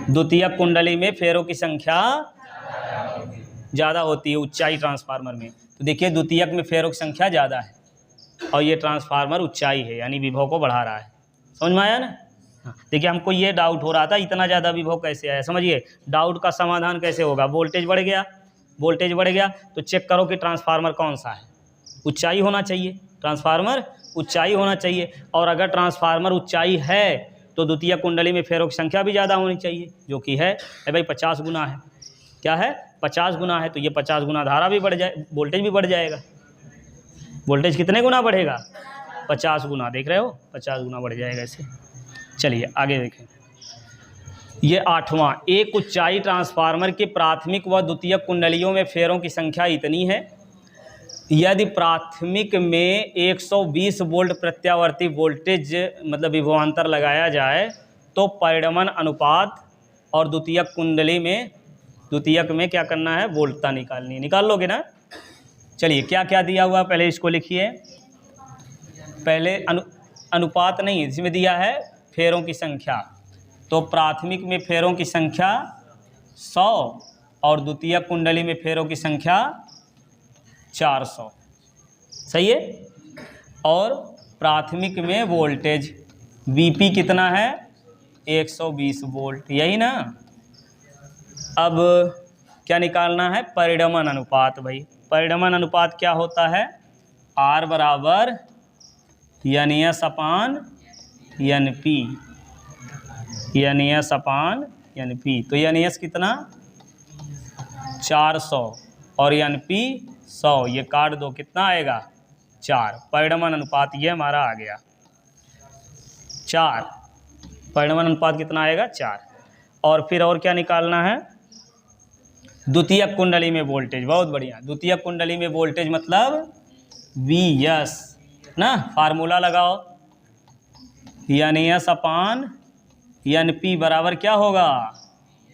द्वितीयक कुंडली में फेरों की संख्या ज़्यादा होती है ऊंचाई ट्रांसफार्मर में। तो देखिए, द्वितीयक में फेरों की संख्या ज़्यादा है और ये ट्रांसफार्मर ऊंचाई है, यानी विभव को बढ़ा रहा है। समझ में आया ना? हाँ, देखिए, हमको ये डाउट हो रहा था, इतना ज़्यादा विभव कैसे आया। समझिए, डाउट का समाधान कैसे होगा? वोल्टेज बढ़ गया, वोल्टेज बढ़ गया तो चेक करो कि ट्रांसफार्मर कौन सा है। ऊंचाई होना चाहिए, ट्रांसफार्मर ऊंचाई होना चाहिए। और अगर ट्रांसफार्मर ऊंचाई है तो द्वितीय कुंडली में फेरों की संख्या भी ज़्यादा होनी चाहिए, जो कि है भाई 50 गुना है। क्या है? 50 गुना है। तो ये 50 गुना धारा भी बढ़ जाए, वोल्टेज भी बढ़ जाएगा। वोल्टेज कितने गुना बढ़ेगा? 50 गुना। देख रहे हो, 50 गुना बढ़ जाएगा ऐसे। चलिए आगे देखें। ये 8वां, एक ऊंचाई ट्रांसफार्मर के प्राथमिक व द्वितीयक कुंडलियों में फेरों की संख्या इतनी है, यदि प्राथमिक में 120 वोल्ट प्रत्यावर्ती वोल्टेज मतलब विभवांतर लगाया जाए तो परिणमन अनुपात, और द्वितीयक कुंडली में, द्वितीयक में क्या करना है? वोल्टता निकालनी है। निकाल लोगे ना? चलिए, क्या क्या दिया हुआ पहले इसको लिखिए। पहले अनुपात नहीं, इसमें दिया है फेरों की संख्या। तो प्राथमिक में फेरों की संख्या 100 और द्वितीयक कुंडली में फेरों की संख्या 400। सही है। और प्राथमिक में वोल्टेज Vp कितना है? 120 वोल्ट, यही ना। अब क्या निकालना है? परिणमन अनुपात। भाई परिणमन अनुपात क्या होता है? R बराबर Ns/Np, Ns/Np। तो Ns कितना? 400 और Np 100। ये काट दो, कितना आएगा? 4। परिणमन अनुपात ये हमारा आ गया 4। परिणमन अनुपात कितना आएगा? 4। और फिर और क्या निकालना है? द्वितीयक कुंडली में वोल्टेज, बहुत बढ़िया। द्वितीयक कुंडली में वोल्टेज मतलब Vs ना, फार्मूला लगाओ, Ns अपान Np बराबर क्या होगा,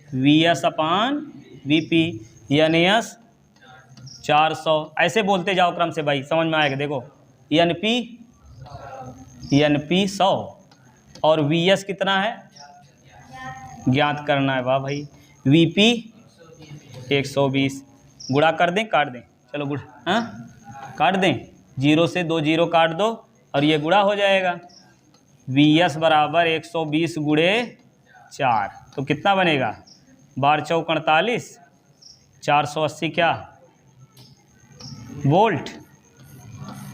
Vs अपान Vp। Ns 400, ऐसे बोलते जाओ क्रम से भाई, समझ में आएगा। देखो Np 100 और Vs कितना है ज्ञात करना है, वाह भाई। Vp 120, गुणा कर दें काट दें, चलो गुणा, हाँ काट दें, 0 से 2 0 काट दो और ये गुणा हो जाएगा। Vs बराबर 120 गुणे 4, तो कितना बनेगा, 12 चौक 48, 480 क्या वोल्ट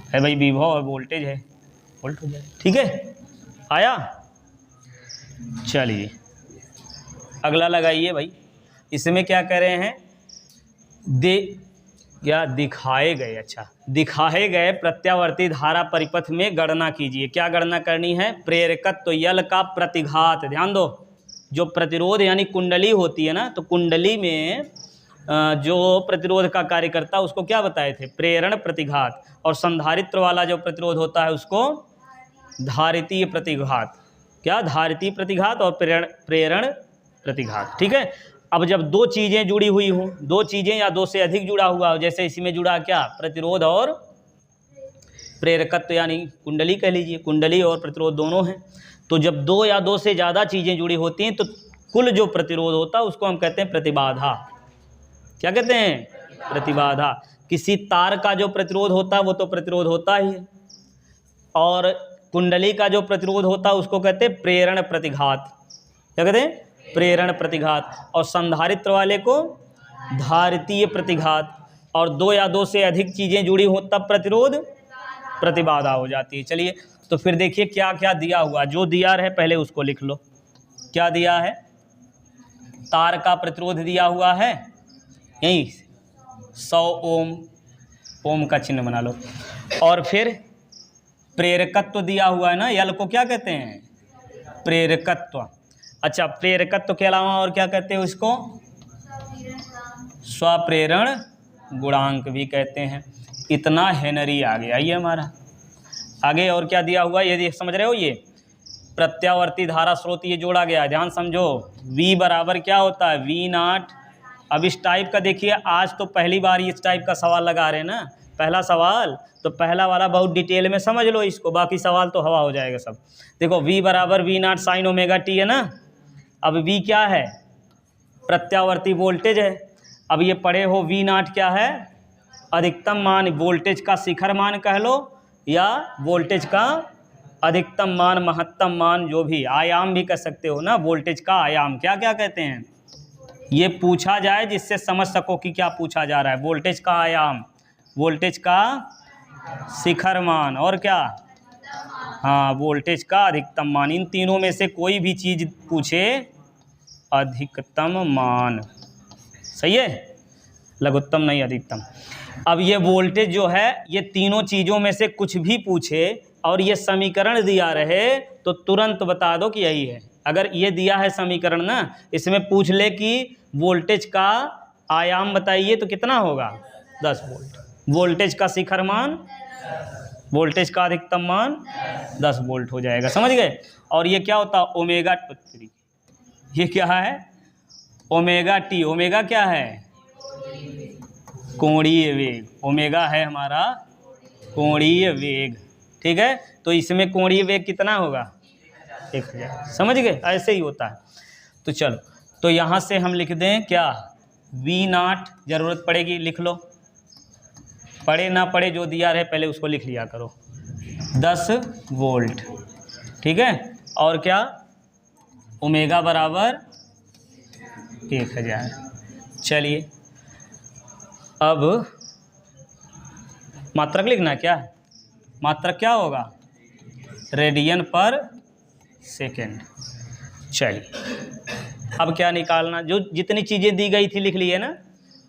है भाई, विभव और वोल्टेज है, वोल्ट हो जाएगा। ठीक है, आया। चलिए अगला लगाइए भाई, इसमें क्या कह रहे हैं, दिखाए गए, अच्छा दिखाए गए प्रत्यावर्ती धारा परिपथ में गणना कीजिए। क्या गणना करनी है, प्रेरकत्व यल का प्रतिघात। ध्यान दो, जो प्रतिरोध यानी कुंडली होती है ना, तो कुंडली में जो प्रतिरोध का कार्य करता है उसको क्या बताए थे, प्रेरण प्रतिघात, और संधारित्र वाला जो प्रतिरोध होता है उसको धारितीय प्रतिघात। क्या, धारितीय प्रतिघात और प्रेरण प्रतिघात। ठीक है, अब जब दो चीज़ें जुड़ी हुई हों, दो चीज़ें या दो से अधिक जुड़ा हुआ हो, जैसे इसी में जुड़ा क्या, प्रतिरोध और प्रेरकत्व यानी कुंडली कह लीजिए, कुंडली और प्रतिरोध दोनों हैं। तो जब दो या दो से ज़्यादा चीज़ें जुड़ी होती हैं तो कुल जो प्रतिरोध होता है उसको हम कहते हैं प्रतिबाधा। क्या कहते हैं, प्रतिबाधा। किसी तार का जो प्रतिरोध होता है वो तो प्रतिरोध होता ही है, और कुंडली का जो प्रतिरोध होता है उसको कहते हैं प्रेरण प्रतिघात। क्या कहते हैं, प्रेरण प्रतिघात। और संधारित्र वाले को धारितीय प्रतिघात। और दो या दो से अधिक चीज़ें जुड़ी हो तब प्रतिरोध प्रतिबाधा हो जाती है। चलिए तो फिर देखिए क्या क्या दिया हुआ, जो दिया रहे पहले उसको लिख लो। क्या दिया है, तार का प्रतिरोध दिया हुआ है, यही 100 ओम, ओम का चिन्ह बना लो। और फिर प्रेरकत्व दिया हुआ है ना, यल को क्या कहते हैं, प्रेरकत्व। अच्छा, प्रेरकत्व के अलावा और क्या कहते हैं उसको, स्वप्रेरण गुणांक भी कहते हैं। इतना हेनरी आ गया ये हमारा। आगे और क्या दिया हुआ, ये समझ रहे हो, ये प्रत्यावर्ती धारा स्रोत ये जोड़ा गया है, ध्यान समझो। V बराबर क्या होता है, V0। अब इस टाइप का देखिए, आज तो पहली बार इस टाइप का सवाल लगा रहे हैं ना, पहला सवाल, तो पहला वाला बहुत डिटेल में समझ लो इसको, बाकी सवाल तो हवा हो जाएगा सब। देखो V बराबर V0 साइन ओमेगा टी है ना। अब V क्या है, प्रत्यावर्ती वोल्टेज है। अब ये पढ़े हो V0 क्या है, अधिकतम मान, वोल्टेज का शिखर मान कह लो, या वोल्टेज का अधिकतम मान, महत्तम मान, जो भी आयाम भी कह सकते हो ना, वोल्टेज का आयाम। क्या क्या कहते हैं, ये पूछा जाए जिससे समझ सको कि क्या पूछा जा रहा है। वोल्टेज का आयाम, वोल्टेज का शिखर मान, और क्या, हाँ वोल्टेज का अधिकतम मान। इन तीनों में से कोई भी चीज़ पूछे, अधिकतम मान, सही है, लघुत्तम नहीं, अधिकतम। अब ये वोल्टेज जो है, ये तीनों चीज़ों में से कुछ भी पूछे और ये समीकरण दिया रहे तो तुरंत बता दो कि यही है। अगर ये दिया है समीकरण ना, इसमें पूछ ले कि वोल्टेज का आयाम बताइए तो कितना होगा, 10 वोल्ट। वोल्टेज का शिखर मान, वोल्टेज का अधिकतम मान 10 वोल्ट हो जाएगा, समझ गए। और ये क्या होता है, ओमेगा, ये क्या है, ओमेगा टी। ओमेगा क्या है, कोणीय वेग। ओमेगा है हमारा कोणीय वेग, ठीक है। तो इसमें कोणीय वेग कितना होगा, 1000, समझ गए, ऐसे ही होता है। तो चलो, तो यहाँ से हम लिख दें क्या, V0, ज़रूरत पड़ेगी लिख लो, पढ़े ना पढ़े जो दिया रहे पहले उसको लिख लिया करो, 10 वोल्ट, ठीक है। और क्या, ओमेगा बराबर 1000। चलिए अब मात्रक लिखना, क्या मात्रक क्या होगा, रेडियन पर सेकेंड। चलिए अब क्या निकालना, जो जितनी चीज़ें दी गई थी लिख लिए ना।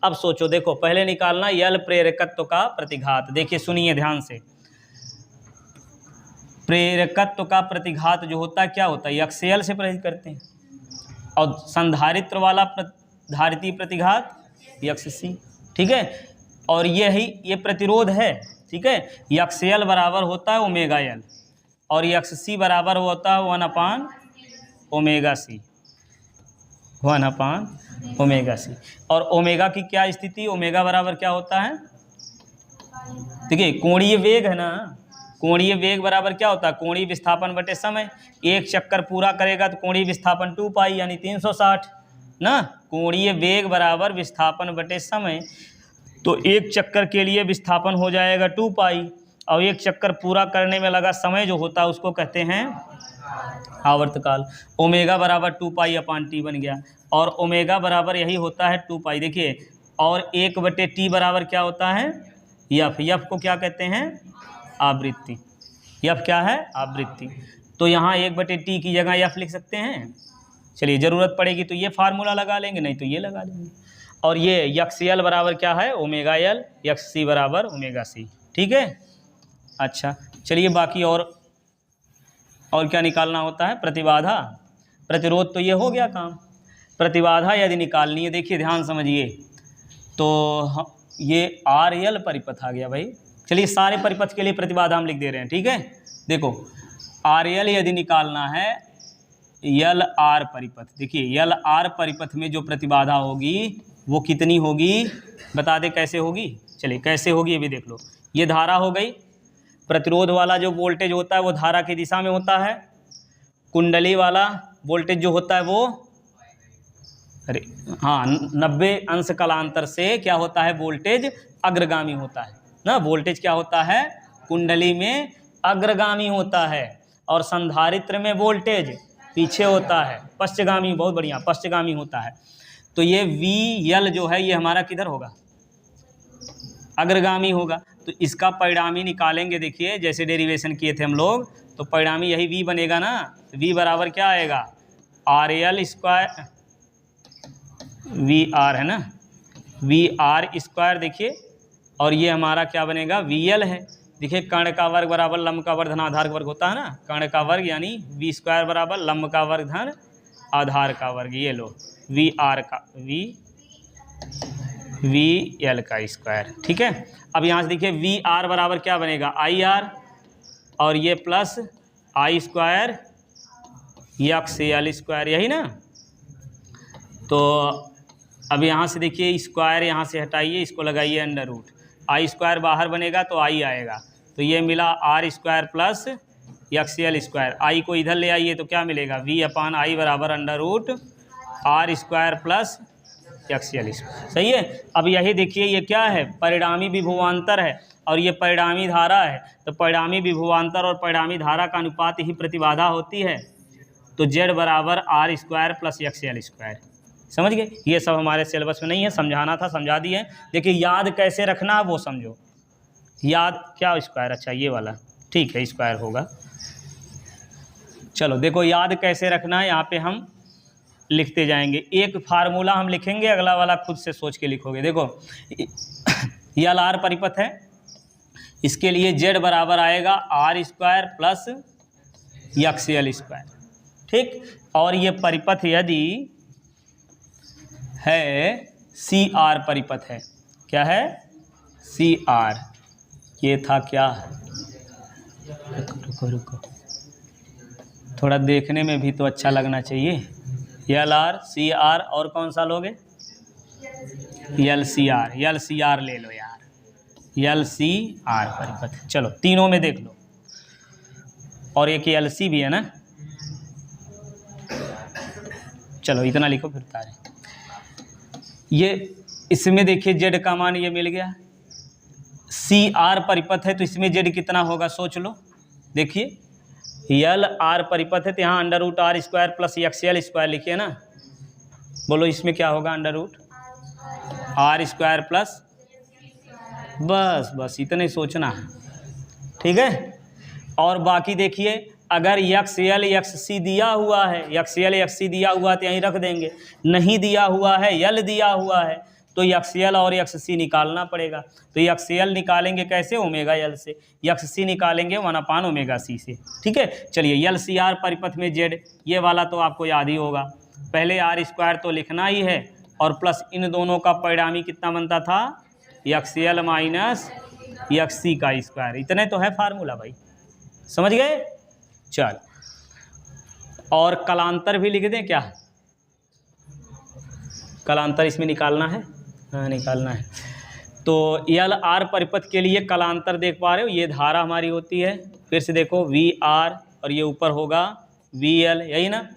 अब सोचो, देखो पहले निकालना यल प्रेरकत्व का प्रतिघात। देखिए सुनिए ध्यान से, प्रेरकत्व का प्रतिघात जो होता है क्या होता है, एक्सएल से प्रेरित करते हैं। और संधारित्र वाला धारितीय प्रतिघात यक्स सी, ठीक है। और ये प्रतिरोध है, ठीक है। यक्स एल बराबर होता है ओमेगा एल और यक्स सी बराबर होता है 1 ओमेगा सी, 1 ओमेगा सी। और ओमेगा की क्या स्थिति, ओमेगा बराबर क्या होता है, देखिए कोणीय वेग है ना, कोणीय वेग बराबर क्या होता है, कोणीय विस्थापन बटे समय। एक चक्कर पूरा करेगा तो कोणीय विस्थापन 2 पाई यानी 360 ना। कोणीय वेग बराबर विस्थापन बटे समय, तो एक चक्कर के लिए विस्थापन हो जाएगा 2 पाई और एक चक्कर पूरा करने में लगा समय जो होता है उसको कहते हैं आवर्तकाल। ओमेगा बराबर 2 पाई अपान टी बन गया और ओमेगा बराबर यही होता है 2 पाई, देखिए। और 1/t बराबर क्या होता है, यफ। यफ को क्या कहते हैं, आवृत्ति। यफ क्या है, आवृत्ति। तो यहाँ 1/t की जगह यफ लिख सकते हैं। चलिए ज़रूरत पड़ेगी तो ये फार्मूला लगा लेंगे, नहीं तो ये लगा लेंगे। और ये यक्स एल बराबर क्या है, ओमेगा एल, यक्स सी बराबर ओमेगा सी, ठीक है। अच्छा चलिए बाकी और क्या निकालना होता है, प्रतिबाधा, प्रतिरोध, तो ये हो गया काम। प्रतिबाधा यदि निकालनी है, देखिए ध्यान समझिए, तो ये आर एल परिपथ आ गया भाई। चलिए सारे परिपथ के लिए प्रतिबाधा हम लिख दे रहे हैं, ठीक है। देखो आर एल यदि निकालना है, यल आर परिपथ, देखिए यल आर परिपथ में जो प्रतिबाधा होगी वो कितनी होगी, बता दे कैसे होगी। चलिए कैसे होगी ये भी देख लो। ये धारा हो गई, प्रतिरोध वाला जो वोल्टेज होता है वो धारा की दिशा में होता है, कुंडली वाला वोल्टेज जो होता है वो 90 अंश कलांतर से क्या होता है, वोल्टेज अग्रगामी होता है ना। वोल्टेज क्या होता है, कुंडली में अग्रगामी होता है और संधारित्र में वोल्टेज पीछे होता है, पश्चगामी, बहुत बढ़िया, पश्चगामी होता है। तो ये वी यल जो है ये हमारा किधर होगा, अग्रगामी होगा। तो इसका परिणामी निकालेंगे, देखिए जैसे डेरिवेशन किए थे हम लोग, तो परिणामी यही वी बनेगा ना। वी बराबर क्या आएगा, R L square, V R है ना, वी आर स्क्वायर, देखिए। और ये हमारा क्या बनेगा, वी एल है। देखिए कर्ण का वर्ग बराबर लंब का वर्ग धन आधार का वर्ग होता है ना। कर्ण का वर्ग यानी वी स्क्वायर बराबर लंब का वर्ग धन आधार का वर्ग, ये लो वी आर का वी एल का स्क्वायर, ठीक है। अब यहाँ से देखिए वी आर बराबर क्या बनेगा, आई आर, और ये प्लस आई स्क्वायर यक्स एल स्क्वायर, यही ना। तो अब यहाँ से देखिए स्क्वायर यहाँ से हटाइए, इसको लगाइए अंडर रूट, आई स्क्वायर बाहर बनेगा तो आई आएगा, तो ये मिला R square plus X L square. I को इधर ले आइए तो क्या मिलेगा, वी अपान आई बराबर under root R square plus X L square, सही है। अब यही देखिए ये क्या है, परिणामी विभवांतर है और ये परिणामी धारा है। तो परिणामी विभवांतर और परिणामी धारा का अनुपात ही प्रतिबाधा होती है। तो जेड बराबर R square plus X L square, समझ गए। ये सब हमारे सिलेबस में नहीं है, समझाना था समझा दिए। देखिए याद कैसे रखना है वो समझो। याद क्या स्क्वायर, अच्छा ये वाला, ठीक है स्क्वायर होगा। चलो देखो याद कैसे रखना है, यहाँ पे हम लिखते जाएंगे। एक फार्मूला हम लिखेंगे, अगला वाला खुद से सोच के लिखोगे। देखो यल आर परिपथ है, इसके लिए जेड बराबर आएगा R square plus X L square, ठीक। और ये परिपथ यदि है सी आर परिपथ है, क्या है, सी आर, ये था क्या, रुको थोड़ा देखने में भी तो अच्छा लगना चाहिए। यल आर सी आर और कौन सा लोगे, यल सी आर ले लो यार, यल सी आर परिपथ। चलो तीनों में देख लो, और एक यल सी भी है ना। चलो इतना लिखो फिर तारे। ये इसमें देखिए जेड का मान ये मिल गया, सी आर परिपथ है तो इसमें जेड कितना होगा सोच लो। देखिए यल आर परिपथ है तो यहाँ under root R square plus X L square लिखिए ना। बोलो इसमें क्या होगा, under root R square plus, बस इतने सोचना है, ठीक है। और बाकी देखिए अगर यक्स एल यक्स सी दिया हुआ है, यक्स एल यक्स सी दिया हुआ है तो यहीं रख देंगे, नहीं दिया हुआ है यल दिया हुआ है तो यक्स एल और यक्स सी निकालना पड़ेगा। तो यक्स एल निकालेंगे कैसे, ओमेगा एल से, यक्स सी निकालेंगे 1 ओमेगा सी से, ठीक है। चलिए यल सी आर परिपथ में जेड, ये वाला तो आपको याद ही होगा, पहले आर स्क्वायर तो लिखना ही है और प्लस इन दोनों का परिणामी कितना बनता था, XL माइनस XC का स्क्वायर। इतने तो है फार्मूला भाई, समझ गए। चल, और कलांतर भी लिख दें क्या, कलांतर इसमें निकालना है, हाँ निकालना है। तो LR परिपथ के लिए कलांतर देख पा रहे हो, ये धारा हमारी होती है, फिर से देखो VR और ये ऊपर होगा VL, यही ना।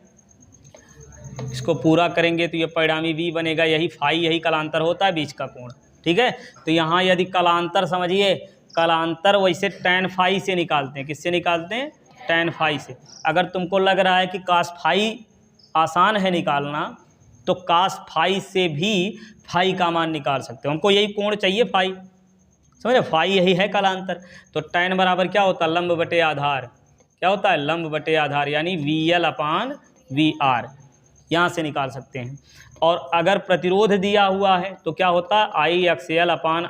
इसको पूरा करेंगे तो ये परिणामी V बनेगा, यही फाई, यही कलांतर होता है बीच का कोण, ठीक है। तो यहाँ यदि कलांतर समझिए, कलांतर वैसे tan फाई से निकालते हैं, किससे निकालते हैं, tan फाई से। अगर तुमको लग रहा है कि cos फाई आसान है निकालना, तो cos फाई से भी फाई का मान निकाल सकते हो। हमको यही कोण चाहिए फाई, समझे, फाई यही है कलांतर। तो tan बराबर क्या होता है, लंब बटे आधार, क्या होता है, लंब बटे आधार, यानी VL अपान VR, यहाँ से निकाल सकते हैं। और अगर प्रतिरोध दिया हुआ है तो क्या होता है, IXL अपान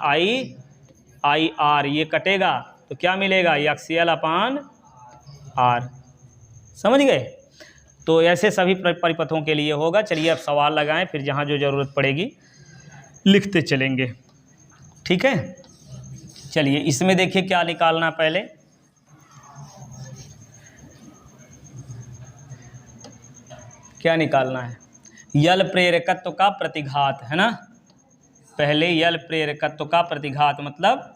IR, ये कटेगा तो क्या मिलेगा, XL अपान R, समझ गए। तो ऐसे सभी परिपथों के लिए होगा। चलिए अब सवाल लगाएं, फिर जहाँ जो ज़रूरत पड़ेगी लिखते चलेंगे, ठीक है। चलिए इसमें देखिए क्या निकालना, पहले क्या निकालना है, यल प्रेरकत्व का प्रतिघात, है ना। पहले यल प्रेरकत्व का प्रतिघात मतलब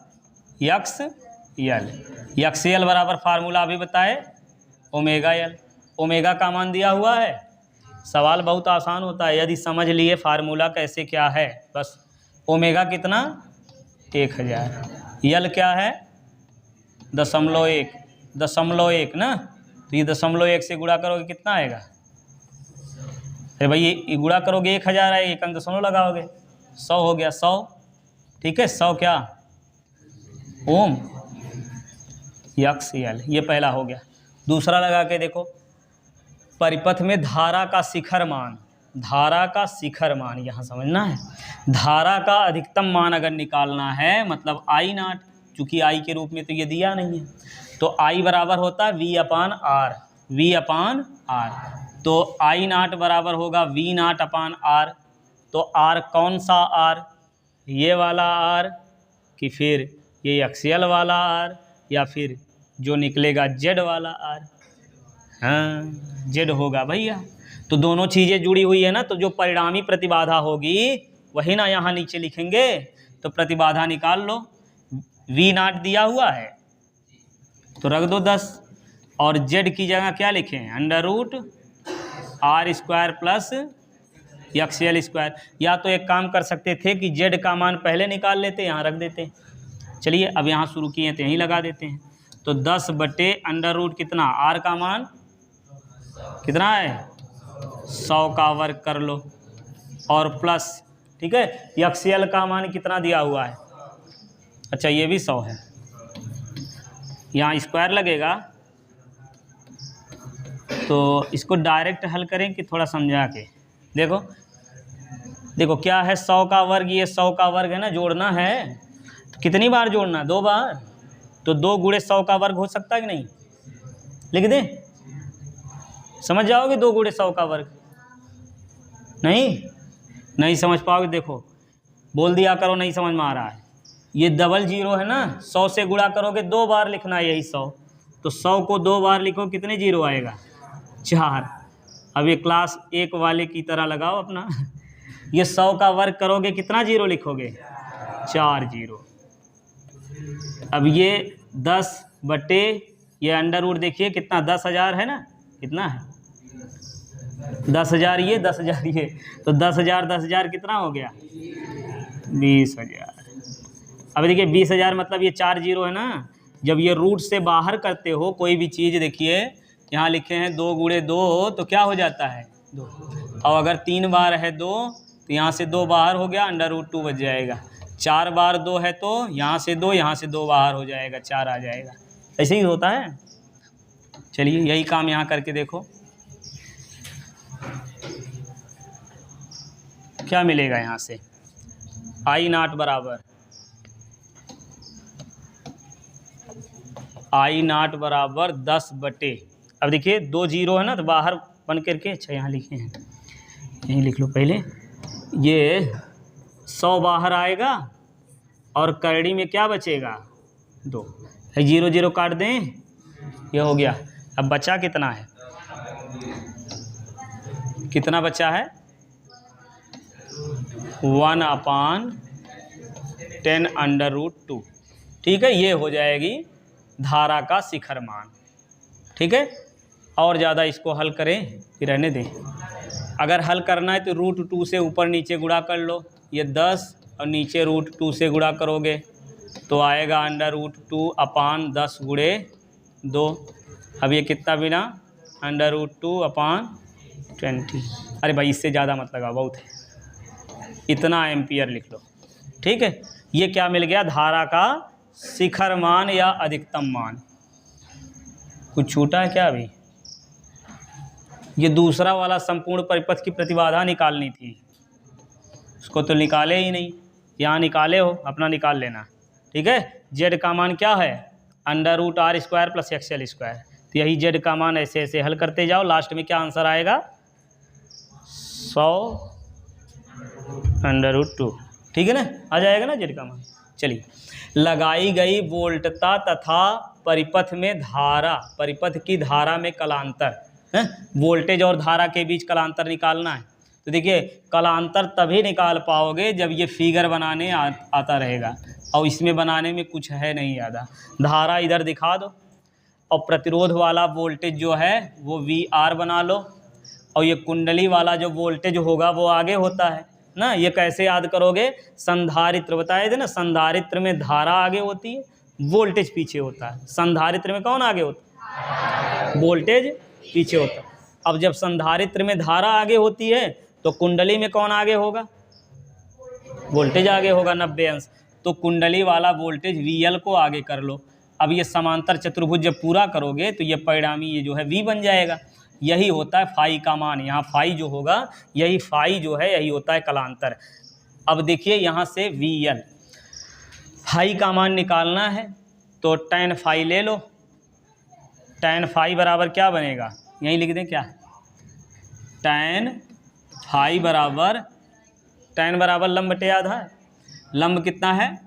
XL बराबर फार्मूला अभी बताए, ओमेगा L, ओमेगा का मान दिया हुआ है। सवाल बहुत आसान होता है, यदि समझ लिए फार्मूला कैसे क्या है, बस ओमेगा कितना 1000, यल क्या है 0.1 ना। तो ये 0.1 से गुणा करोगे कितना आएगा, अरे भाई ये गुणा करोगे 1000 आएगा, एक अंक दशमलव लगाओगे 100 हो गया, 100, ठीक है। 100 क्या ओम XL, ये पहला हो गया। दूसरा लगा के देखो, परिपथ में धारा का शिखर मान, धारा का शिखर मान यहाँ समझना है। धारा का अधिकतम मान अगर निकालना है मतलब I0, चूँकि I के रूप में तो ये दिया नहीं है, तो I बराबर होता है V अपान R। तो I0 बराबर होगा V0 अपान R। तो R कौन सा R, ये वाला R कि फिर ये XL वाला R, या फिर जो निकलेगा Z वाला R, हाँ Z होगा भैया। तो दोनों चीज़ें जुड़ी हुई है ना, तो जो परिणामी प्रतिबाधा होगी वही ना यहाँ नीचे लिखेंगे। तो प्रतिबाधा निकाल लो, V0 दिया हुआ है तो रख दो 10, और Z की जगह क्या लिखें, √R² प्लस XL²। या तो एक काम कर सकते थे कि Z का मान पहले निकाल लेते, यहाँ रख देते। चलिए अब यहाँ शुरू किए तो यहीं लगा देते हैं। तो 10 बटे √ कितना, R का मान कितना है 100 का वर्ग कर लो, और प्लस, ठीक है, XL का मान कितना दिया हुआ है, अच्छा ये भी 100 है, यहाँ स्क्वायर लगेगा। तो इसको डायरेक्ट हल करें कि थोड़ा समझा के, देखो देखो क्या है 100 का वर्ग, ये 100 का वर्ग है ना, जोड़ना है तो कितनी बार जोड़ना, 2 बार। तो 2 गुणे 100 का वर्ग हो सकता है कि नहीं, लिख दें, समझ जाओगे 2 गुणे 100 का वर्ग, नहीं समझ पाओगे। देखो बोल दिया करो नहीं समझ में आ रहा है, ये डबल जीरो है ना, 100 से गुणा करोगे 2 बार लिखना है यही 100, तो 100 को 2 बार लिखो, कितने जीरो आएगा 4। अब ये क्लास 1 वाले की तरह लगाओ अपना ये 100 का वर्ग करोगे कितना जीरो लिखोगे, 4 जीरो। अब ये 10 बटे ये √ देखिए कितना 10,000 है ना, कितना है 10,000 ये 10,000 ये, तो 10,000 कितना हो गया 20,000। अब देखिए 20,000 मतलब ये 4 जीरो है ना, जब ये रूट से बाहर करते हो कोई भी चीज़, देखिए यहाँ लिखे हैं 2 गुणे 2 तो क्या हो जाता है 2, और अगर 3 बार है 2 तो यहाँ से 2 बाहर हो गया, √2 बच जाएगा। 4 बार 2 है तो यहाँ से 2 बाहर हो जाएगा, 4 आ जाएगा। ऐसे ही होता है। चलिए यही काम यहाँ करके देखो क्या मिलेगा। यहाँ से I0 बराबर 10 बटे, अब देखिए 2 जीरो है ना तो बाहर बन करके, अच्छा यहाँ लिखे हैं, यहीं लिख लो पहले, ये 100 बाहर आएगा और करड़ी में क्या बचेगा 2, 0 0 काट दें, ये हो गया। अब बचा कितना है, कितना बचा है 1/10√2। ठीक है, ये हो जाएगी धारा का शिखर मान। ठीक है, और ज़्यादा इसको हल करें कि रहने दें। अगर हल करना है तो √2 से ऊपर नीचे गुणा कर लो, ये 10 और नीचे √2 से गुणा करोगे तो आएगा √2/10 गुणे 2। अब ये कितना बिना √2/20। अरे भाई इससे ज़्यादा मत लगा, बहुत है, इतना एम्पियर लिख लो। ठीक है, ये क्या मिल गया, धारा का शिखर मान या अधिकतम मान। कुछ छूटा है क्या अभी? ये दूसरा वाला संपूर्ण परिपथ की प्रतिबाधा निकालनी थी, उसको तो निकाले ही नहीं, यहाँ निकाले हो, अपना निकाल लेना। ठीक है, जेड का मान क्या है √r² + XL²। तो यही जेड का मान ऐसे ऐसे हल करते जाओ, लास्ट में क्या आंसर आएगा 100√2। ठीक है ना, आ जाएगा ना जेड का मान। चलिए, लगाई गई वोल्टता तथा परिपथ में धारा, परिपथ की धारा में कलांतर है, वोल्टेज और धारा के बीच कलांतर निकालना है। तो देखिए कलांतर तभी निकाल पाओगे जब ये फिगर बनाने आता रहेगा, और इसमें बनाने में कुछ है नहीं ज़्यादा। धारा इधर दिखा दो और प्रतिरोध वाला वोल्टेज जो है वो VR बना लो, और ये कुंडली वाला जो वोल्टेज होगा वो आगे होता है ना। ये कैसे याद करोगे, संधारित्र बताए थे ना, संधारित्र में धारा आगे होती है, वोल्टेज पीछे होता है। संधारित्र में कौन आगे होता है, वोल्टेज पीछे होता है। अब जब संधारित्र में धारा आगे होती है तो कुंडली में कौन आगे होगा, वोल्टेज आगे होगा 90 अंश। तो कुंडली वाला वोल्टेज VL को आगे कर लो। अब ये समांतर चतुर्भुज जब पूरा करोगे तो ये परिणामी ये जो है V बन जाएगा। यही होता है फाई का मान, यहाँ फाई जो होगा, यही फाई जो है यही होता है कलांतर। अब देखिए यहाँ से VL, फाई का मान निकालना है तो tan फाई ले लो। tan फाई बराबर क्या बनेगा, यहीं लिख दें क्या, tan फाई बराबर, tan बराबर लंब बटे आधा, लंब कितना है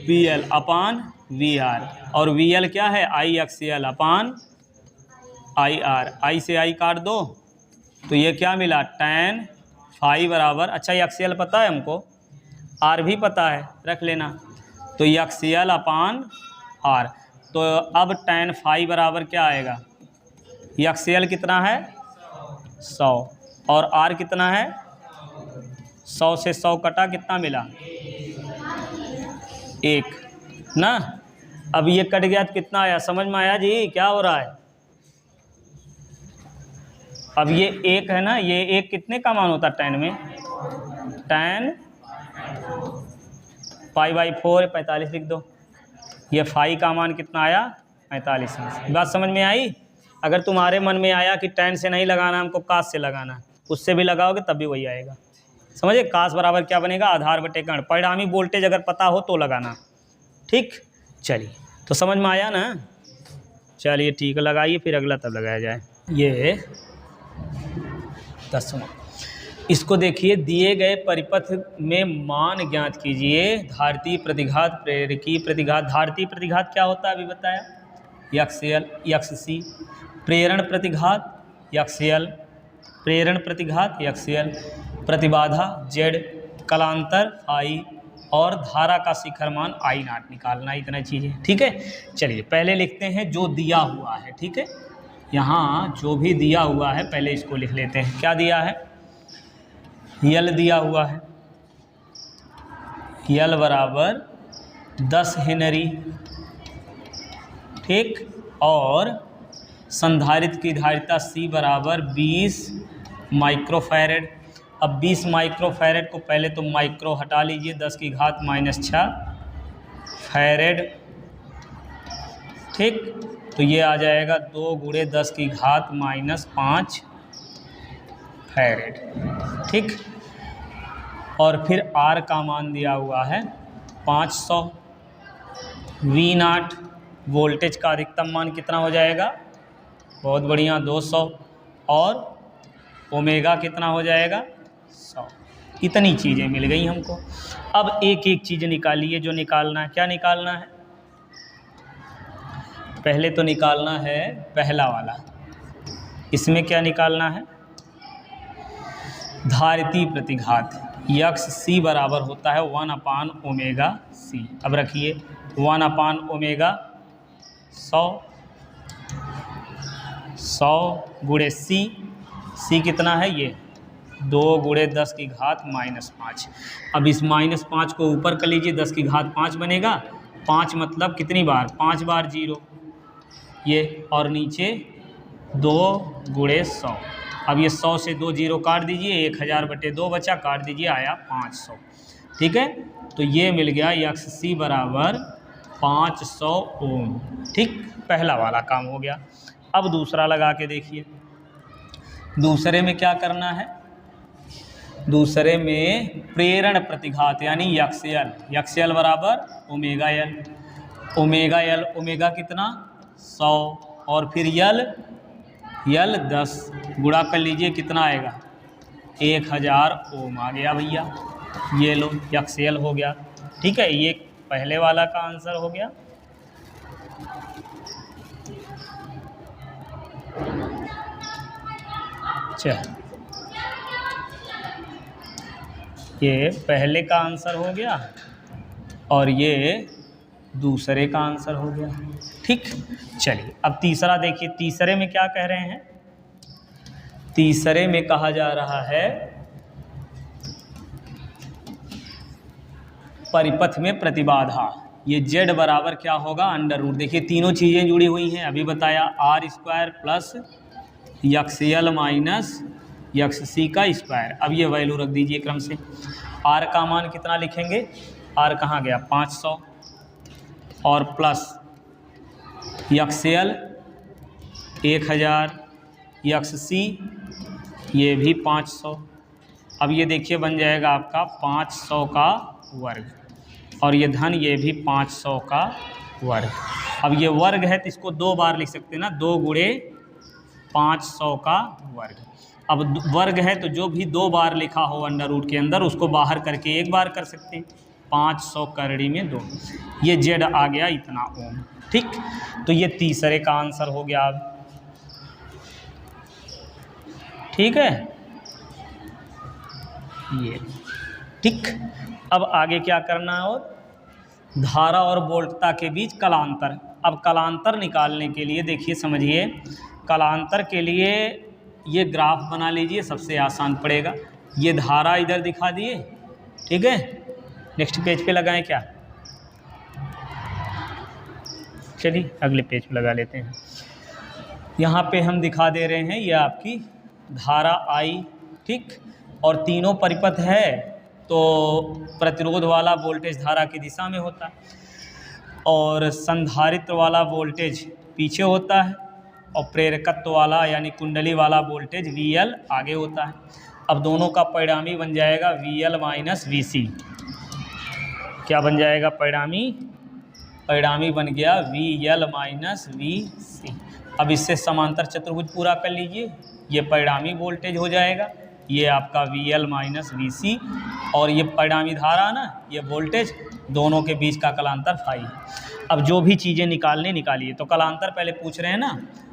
PL/VR, और VL क्या है IXL/IR। I से I काट दो तो ये क्या मिला, tan फाई बराबर, अच्छा XL पता है हमको, R भी पता है, रख लेना, तो XL/R। तो अब tan फाई बराबर क्या आएगा, XL कितना है 100 और R कितना है 100 से 100 कटा, कितना मिला 1 ना। अब ये कट गया तो कितना आया, समझ में आया जी क्या हो रहा है। अब ये 1 है ना, ये 1 कितने का मान होता है tan में, tan π/4 45 लिख दो। ये फाई का मान कितना आया 45 अंश। बात समझ में आई। अगर तुम्हारे मन में आया कि tan से नहीं लगाना, हमको कास से लगाना, उससे भी लगाओगे तब भी वही आएगा। समझे, कास बराबर क्या बनेगा, आधार बटे कर्ण। परिणामी वोल्टेज अगर पता हो तो लगाना। ठीक, चलिए तो समझ में आया ना। चलिए ठीक है, लगाइए, फिर अगला तब लगाया जाए। ये 10वां, इसको देखिए, दिए गए परिपथ में मान ज्ञात कीजिए। धारतीय प्रतिघात, प्रेरकीय प्रतिघात। धारतीय प्रतिघात क्या होता है अभी बताया, XL XC। प्रेरण प्रतिघात XL, प्रेरण प्रतिघात XL, प्रतिबाधा Z, कलांतर I, और धारा का शिखर मान I0 निकालना, इतना चीज़ें। ठीक है, चलिए पहले लिखते हैं जो दिया हुआ है। ठीक है, यहाँ जो भी दिया हुआ है पहले इसको लिख लेते हैं। क्या दिया है, L दिया हुआ है, L बराबर 10 हेनरी। ठीक, और संधारित्र की धारिता C बराबर 20 माइक्रोफैरेड। अब 20 माइक्रोफैरेड को पहले तो माइक्रो हटा लीजिए, 10 की घात -6 फैरेड। ठीक, तो ये आ जाएगा 2 × 10 की घात -5 फैरेड। ठीक, और फिर R का मान दिया हुआ है 500। V0 वोल्टेज का अधिकतम मान कितना हो जाएगा, बहुत बढ़िया 200, और ओमेगा कितना हो जाएगा 100। इतनी चीज़ें मिल गई हमको। अब एक एक चीज़ निकालिए जो निकालना है। क्या निकालना है? पहले तो निकालना है पहला वाला। इसमें क्या निकालना है? धारिती प्रतिघात यक्स सी बराबर होता है 1/ओमेगा c। अब रखिए 1/ओमेगा 100 गुणे सी कितना है? ये 2 गुणे 10 की घात -5। अब इस -5 को ऊपर कर लीजिए, 10 की घात 5 बनेगा। 5 मतलब कितनी बार? 5 बार 0 ये, और नीचे 2 गुणे 100। अब ये 100 से 2 0 काट दीजिए, 1000/2 बचा, काट दीजिए, आया 500। ठीक है, तो ये मिल गया यक्स सी बराबर 500 ओम। ठीक, पहला वाला काम हो गया। अब दूसरा लगा के देखिए। दूसरे में क्या करना है? दूसरे में प्रेरण प्रतिघात यानी यक्स एल बराबर ओमेगा एल। ओमेगा कितना? 100, और फिर यल 10 गुणा कर लीजिए, कितना आएगा? 1000 ओम आ गया भैया। ये लो यक्स एल हो गया। ठीक है, ये पहले वाला का आंसर हो गया। चल, ये पहले का आंसर हो गया और ये दूसरे का आंसर हो गया। ठीक, चलिए अब तीसरा देखिए। तीसरे में क्या कह रहे हैं? तीसरे में कहा जा रहा है परिपथ में प्रतिबाधा। ये z बराबर क्या होगा? √। देखिए तीनों चीज़ें जुड़ी हुई हैं, अभी बताया, r² plus X L minus X C का स्क्वायर। अब ये वैल्यू रख दीजिए क्रम से। r का मान कितना लिखेंगे? r कहाँ गया? 500, और प्लस यक्स एल 1000, यक्स सी ये भी 500। अब ये देखिए बन जाएगा आपका 500 का वर्ग, और ये धन ये भी 500 का वर्ग। अब ये वर्ग है तो इसको 2 बार लिख सकते हैं ना, 2 गुणे 500 का वर्ग। अब वर्ग है तो जो भी 2 बार लिखा हो √ के अंदर उसको बाहर करके 1 बार कर सकते हैं। 500 करड़ी में 2, ये z आ गया इतना ओम। ठीक, तो ये तीसरे का आंसर हो गया। अब ठीक है ये। ठीक, अब आगे क्या करना है? और धारा और वोल्टता के बीच कलांतर। अब कलांतर निकालने के लिए देखिए समझिए, कलांतर के लिए ये ग्राफ बना लीजिए, सबसे आसान पड़ेगा। ये धारा इधर दिखा दिए, ठीक है। नेक्स्ट पेज पे लगाएं क्या? चलिए अगले पेज पे लगा लेते हैं। यहाँ पे हम दिखा दे रहे हैं ये आपकी धारा I, ठीक, और तीनों परिपथ है तो प्रतिरोध वाला वोल्टेज धारा की दिशा में होता है, और संधारित्र वाला वोल्टेज पीछे होता है, और प्रेरकत्व वाला यानी कुंडली वाला वोल्टेज VL आगे होता है। अब दोनों का परिणामी बन जाएगा VL माइनस VC। क्या बन जाएगा परिणामी? परिणामी बन गया VL माइनस VC। अब इससे समांतर चतुर्भुज पूरा कर लीजिए, ये परिणामी वोल्टेज हो जाएगा, ये आपका VL माइनस VC, और ये परिणामी धारा ना, ये वोल्टेज, दोनों के बीच का कलांतर फाई। अब जो भी चीज़ें निकालिए। तो कलांतर पहले पूछ रहे हैं ना,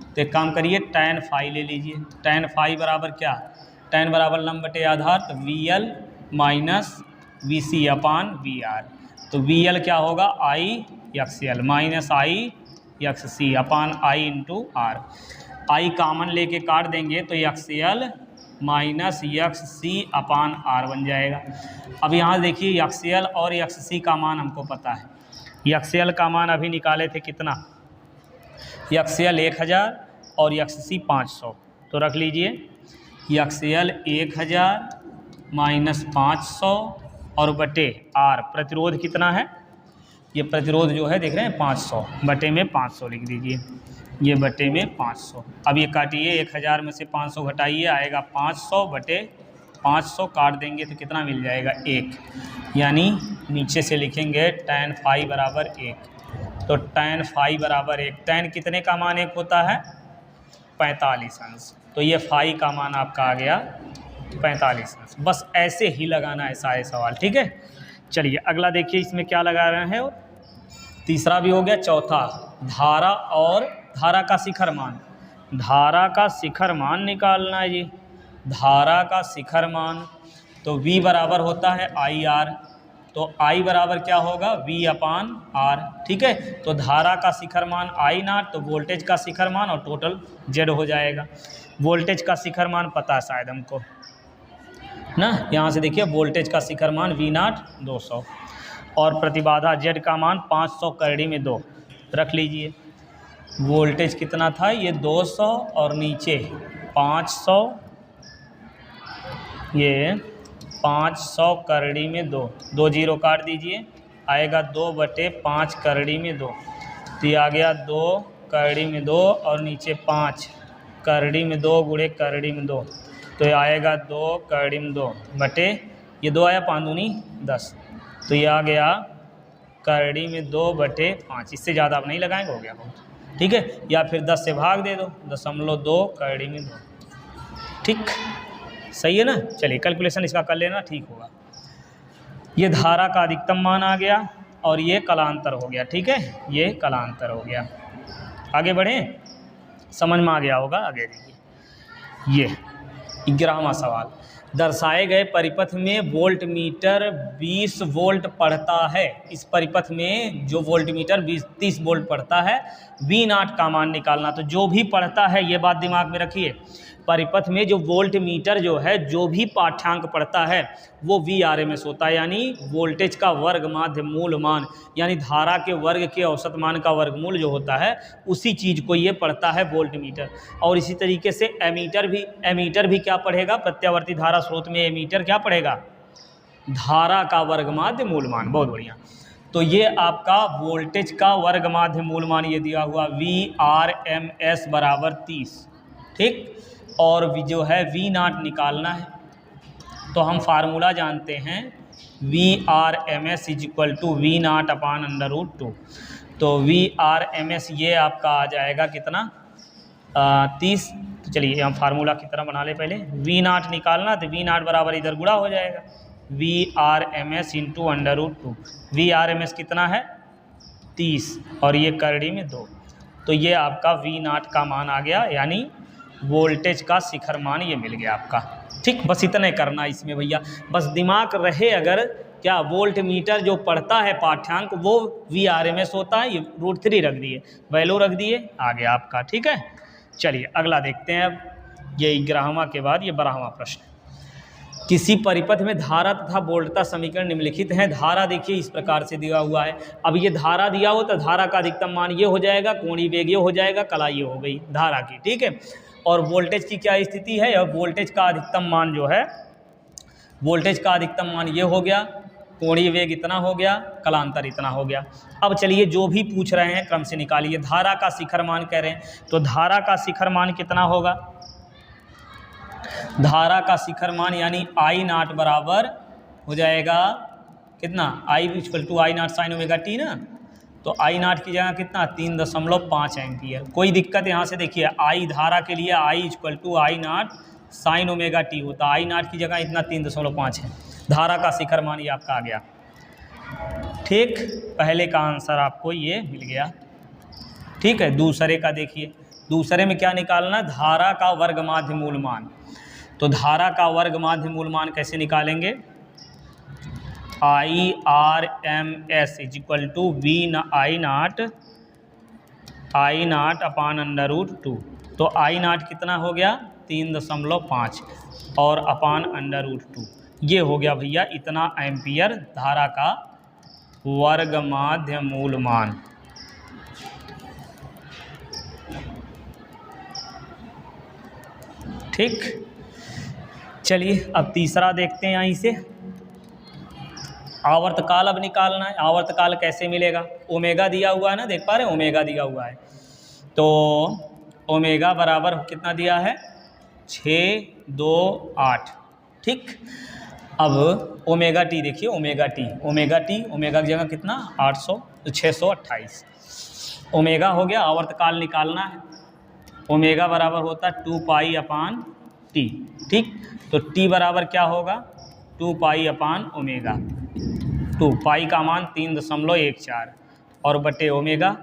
तो एक काम करिए, tan फाई ले लीजिए। tan फाई बराबर क्या? tan बराबर लंब बटे आधार, तो VL minus VC upon VR। तो VL क्या होगा? I X L minus I X C upon I into R। I common लेके काट देंगे तो X L minus X C upon R बन जाएगा। अब यहाँ देखिए यक्स एल और यक्स सी का मान हमको पता है। यक्स एल का मान अभी निकाले थे कितना? यक्स एल 1000 और यक्स सी 500। तो रख लीजिए यक्स एल 1000 माइनस 500 और बटे R। प्रतिरोध कितना है? ये प्रतिरोध जो है देख रहे हैं 500, बटे में 500 लिख दीजिए, ये बटे में 500। अब ये काटिए, 1000 में से 500 घटाइए, आएगा 500 बटे 500, काट देंगे तो कितना मिल जाएगा? 1। यानी नीचे से लिखेंगे tan फाई बराबर 1। तो tan फाई बराबर 1। tan कितने का मान 1 होता है? 45 अंश। तो ये फाई का मान आपका आ गया 45 हर्ट्ज। बस ऐसे ही लगाना है सारे सवाल, ठीक है। चलिए अगला देखिए, इसमें क्या लगा रहे हैं। तीसरा भी हो गया। चौथा, धारा और धारा का शिखर मान। धारा का शिखर मान निकालना है जी। धारा का शिखर मान तो V बराबर होता है IR, तो I बराबर क्या होगा V/R, ठीक है। तो धारा का शिखर मान I0, तो वोल्टेज का शिखर मान और टोटल Z हो जाएगा। वोल्टेज का शिखर मान पता है शायद हमको ना, यहाँ से देखिए वोल्टेज का शिखर मान V0 200 और प्रतिबाधा Z का मान 500 करड़ी में 2 रख लीजिए। वोल्टेज कितना था, ये 200 और नीचे 500, ये 500 करड़ी में 2, 2 जीरो काट दीजिए, आएगा 2/5 करड़ी में 2, तो ये आ गया 2 करड़ी में 2 और नीचे 5 करड़ी में 2 गुणे करड़ी में 2, तो ये आएगा 2 करड़ी में 2 बटे, ये 2 आया 5 दूनी 10, तो ये आ गया करड़ी में 2/5। इससे ज़्यादा आप नहीं लगाएंगे, हो गया बहुत, ठीक है। या फिर 10 से भाग दे दो, 0.2 करड़ी में 2, ठीक, सही है ना। चलिए कैलकुलेशन इसका कर लेना, ठीक होगा। ये धारा का अधिकतम मान आ गया और ये कलांतर हो गया, ठीक है, ये कलांतर हो गया। आगे बढ़ें, समझ में आ गया होगा। आगे देखिए, ये 11वां सवाल, दर्शाए गए परिपथ में वोल्ट मीटर 20 वोल्ट पढ़ता है। इस परिपथ में जो वोल्ट मीटर 30 वोल्ट पढ़ता है, V0 का मान निकालना। तो जो भी पढ़ता है, ये बात दिमाग में रखिए, परिपथ में जो वोल्ट मीटर जो है, जो भी पाठ्यांक पढ़ता है वो VRMS होता है, यानी वोल्टेज का वर्ग माध्य मूल मान, यानी धारा के वर्ग के औसत मान का वर्गमूल जो होता है, उसी चीज़ को ये पढ़ता है वोल्ट मीटर। और इसी तरीके से एमीटर भी क्या पढ़ेगा, प्रत्यावर्ती धारा स्रोत में एमीटर क्या पढ़ेगा, धारा का वर्ग माध्य मूल मान। बहुत बढ़िया। तो ये आपका वोल्टेज का वर्ग माध्य मूल मान ये दिया हुआ VRMS बराबर 30, ठीक। और जो है V0 निकालना है, तो हम फार्मूला जानते हैं VRMS = V0/√2। तो VRMS ये आपका आ जाएगा कितना, 30। तो चलिए हम फार्मूला की तरह बना ले पहले। V0 निकालना, तो V0 बराबर इधर गुणा हो जाएगा VRMS × √2। VRMS कितना है 30 और ये करड़ी में 2, तो ये आपका V0 का मान आ गया, यानी वोल्टेज का शिखर मान ये मिल गया आपका, ठीक। बस इतने करना इसमें भैया, बस दिमाग रहे अगर क्या, वोल्ट मीटर जो पढ़ता है पाठ्यांक वो VRMS होता है, ये √3 रख दिए, वैल्यू रख दिए, आ गया आपका, ठीक है। चलिए अगला देखते हैं। अब ये 11वां के बाद ये 12वां प्रश्न, किसी परिपथ में धारा तथा वोल्टता समीकरण निम्नलिखित हैं। धारा देखिए इस प्रकार से दिया हुआ है। अब ये धारा दिया हो तो धारा का अधिकतम मान ये हो जाएगा, कोणीय वेग ये हो जाएगा, कला ये हो गई धारा की, ठीक है। और वोल्टेज की क्या स्थिति है, और वोल्टेज का अधिकतम मान जो है, वोल्टेज का अधिकतम मान ये हो गया, कोणीय वेग इतना हो गया, कलांतर इतना हो गया। अब चलिए जो भी पूछ रहे हैं क्रम से निकालिए। धारा का शिखर मान कह रहे हैं, तो धारा का शिखर मान कितना होगा, धारा का शिखर मान यानी I0 बराबर हो जाएगा कितना, I = I0 sin ωt ना, तो I0 की जगह कितना 3.5 एम्पियर। कोई दिक्कत यहाँ से देखिए, I धारा के लिए I = I0 sin ωt होता, I0 की जगह इतना 3.5 है। धारा का शिखर मान ये आपका आ गया, ठीक। पहले का आंसर आपको ये मिल गया, ठीक है। दूसरे का देखिए, दूसरे में क्या निकालना, धारा का वर्ग माध्य मूल मान। तो धारा का वर्ग माध्य मूल मान कैसे निकालेंगे, IRMS = I0/√2। तो I0 कितना हो गया 3.5 और /√2, ये हो गया भैया इतना एम्पियर धारा का वर्ग माध्य मूल मान। ठीक, चलिए अब तीसरा देखते हैं। यहीं से आवर्तकाल अब निकालना है। आवर्तकाल कैसे मिलेगा, ओमेगा दिया हुआ है ना, देख पा रहे हैं ओमेगा दिया हुआ है, तो ओमेगा बराबर कितना दिया है 628। ठीक, अब ओमेगा टी देखिए, ओमेगा टी ओमेगा की जगह कितना 800, तो 628 ओमेगा हो गया। आवर्तकाल निकालना है, ओमेगा बराबर होता है 2 पाई/T। ठीक, तो टी बराबर क्या होगा 2 पाई अपान ओमेगा। 2 पाई का मान 3.14 और बटे ओमेगा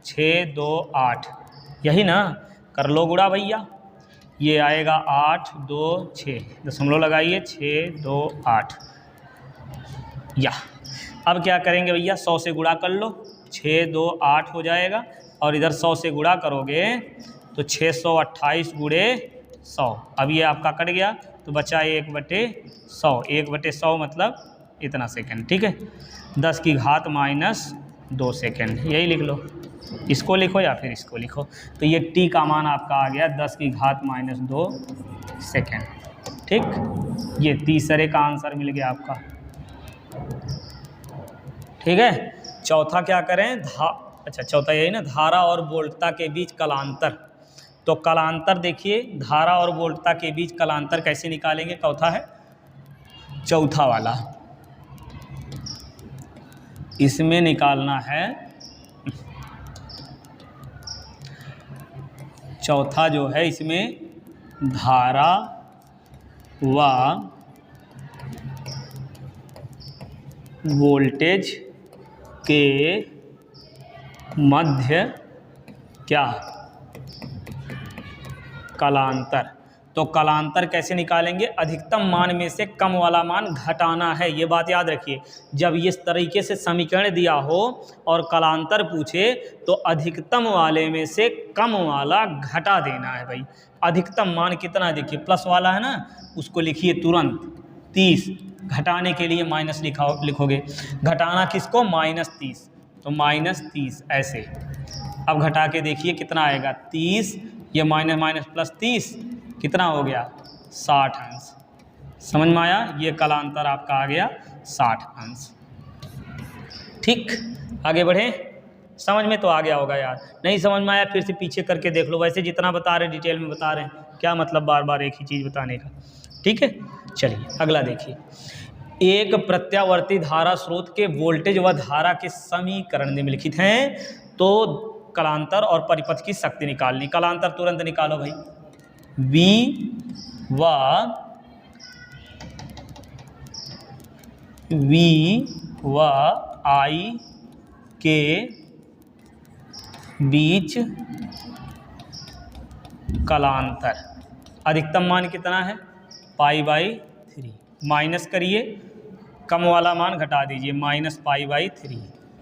628, यही ना, कर लो गुणा भैया, ये आएगा 826, दशमलव लगाइए 628 या। अब क्या करेंगे भैया, 100 से गुणा कर लो, 628 हो जाएगा और इधर 100 से गुणा करोगे तो 628 गुणे 100, अब ये आपका कट गया तो बचा 1/100, 1/100 मतलब इतना सेकंड, ठीक है, 10 की घात -2 सेकंड, यही लिख लो, इसको लिखो या फिर इसको लिखो। तो ये टी का मान आपका आ गया 10 की घात -2 सेकंड, ठीक, ये तीसरे का आंसर मिल गया आपका, ठीक है। चौथा क्या करें, अच्छा चौथा यही ना, धारा और वोल्टता के बीच कलांतर। तो कलांतर देखिए, धारा और वोल्टता के बीच कलांतर कैसे निकालेंगे, चौथा है, चौथा वाला इसमें निकालना है, चौथा जो है इसमें धारा व वोल्टेज के मध्य क्या, कलांतर। तो कलांतर कैसे निकालेंगे, अधिकतम मान में से कम वाला मान घटाना है, ये बात याद रखिए। जब इस तरीके से समीकरण दिया हो और कलांतर पूछे तो अधिकतम वाले में से कम वाला घटा देना है भाई। अधिकतम मान कितना, देखिए प्लस वाला है ना, उसको लिखिए तुरंत 30, घटाने के लिए माइनस लिखोगे, घटाना किसको, -30, तो -30 ऐसे। अब घटा के देखिए कितना आएगा, 30, ये माइनस प्लस 30 कितना हो गया, 60 अंश। समझ में आया, ये कलांतर आपका आ गया 60 अंश, ठीक। आगे बढ़े, समझ में तो आ गया होगा यार, नहीं समझ में आया फिर से पीछे करके देख लो, वैसे जितना बता रहे डिटेल में बता रहे हैं, क्या मतलब बार बार एक ही चीज़ बताने का, ठीक है। चलिए अगला देखिए, एक प्रत्यावर्ती धारा स्रोत के वोल्टेज व धारा के समीकरण निम्नलिखित हैं, तो कलांतर और परिपथ की शक्ति निकालनी। कलांतर तुरंत निकालो भाई, V व I के बीच कलांतर, अधिकतम मान कितना है, π/3, माइनस करिए, कम वाला मान घटा दीजिए, -π/3,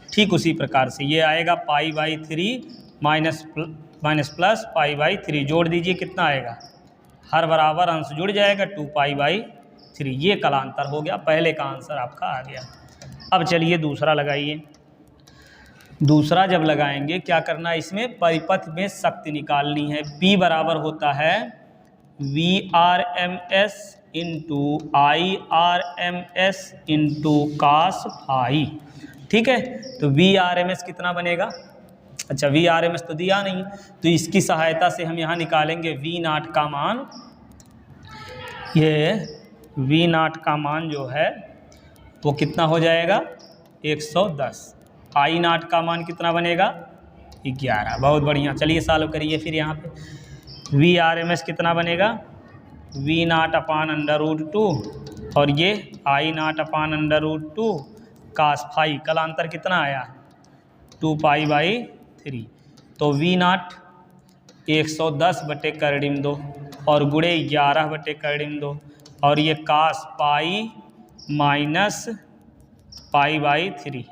ठीक उसी प्रकार से ये आएगा π/3 माइनस प्लस π/3, जोड़ दीजिए कितना आएगा, हर बराबर अंश जुड़ जाएगा 2π/3, ये कलांतर हो गया, पहले का आंसर आपका आ गया। अब चलिए दूसरा लगाइए, दूसरा जब लगाएंगे क्या करना है, इसमें परिपथ में शक्ति निकालनी है। P बराबर होता है VRMS into IRMS into cos phi, ठीक है। तो VRMS कितना बनेगा, अच्छा VRMS तो दिया नहीं, तो इसकी सहायता से हम यहाँ निकालेंगे V0 का मान, ये V0 का मान जो है वो कितना हो जाएगा 110, I0 का मान कितना बनेगा 11, बहुत बढ़िया। चलिए सॉल्व करिए फिर यहाँ पे, VRMS कितना बनेगा V0/√2 और ये I0/√2 cos फाई, कलांतर कितना आया 2π/3, तो V0 110/2 और गुणे 11/2 और ये cos पाई माइनस π/3,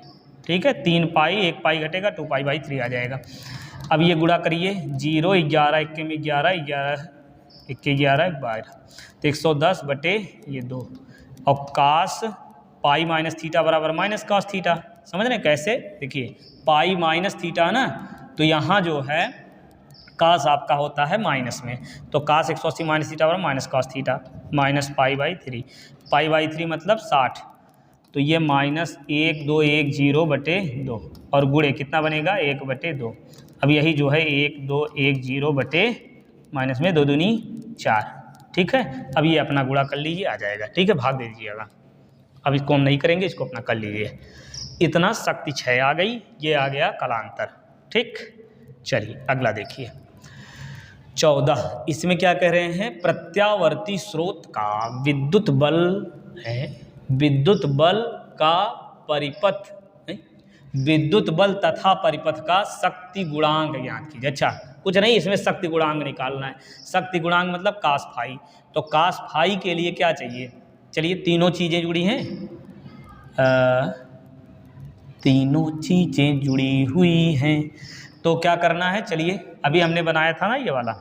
ठीक है, 3 पाई, 1 पाई घटेगा 2π/3 आ जाएगा। अब ये गुणा करिए, 0 11 1 में 11 11 1 11 12, तो 110/2 और cos पाई माइनस थीटा बराबर माइनस cos थीटा, समझ रहे कैसे, देखिए पाई माइनस थीटा ना, तो यहाँ जो है cos आपका होता है माइनस में, तो cos 180 माइनस थीटा बराबर माइनस cos थीटा माइनस π/3 मतलब 60, तो ये -1210/2 और गुणे कितना बनेगा 1/2। अब यही जो है 1210 माइनस में 2 दूनी 4, ठीक है। अब ये अपना गुणा कर लीजिए, आ जाएगा, ठीक है, भाग दे दीजिएगा, अब इसको हम नहीं करेंगे, इसको अपना कर लीजिए। इतना शक्ति 6 आ गई, ये आ गया कलांतर, ठीक। चलिए अगला देखिए, 14 इसमें क्या कह रहे हैं, प्रत्यावर्ती स्रोत का विद्युत बल है, विद्युत बल का परिपथ, विद्युत बल तथा परिपथ का शक्ति गुणांक ज्ञात कीजिए। अच्छा कुछ नहीं, इसमें शक्ति गुणांक निकालना है। शक्ति गुणांक मतलब कास फाई। तो कास फाई के लिए क्या चाहिए, चलिए तीनों चीज़ें जुड़ी हैं, तीनों चीज़ें जुड़ी हुई हैं, तो क्या करना है, चलिए अभी हमने बनाया था ना ये वाला,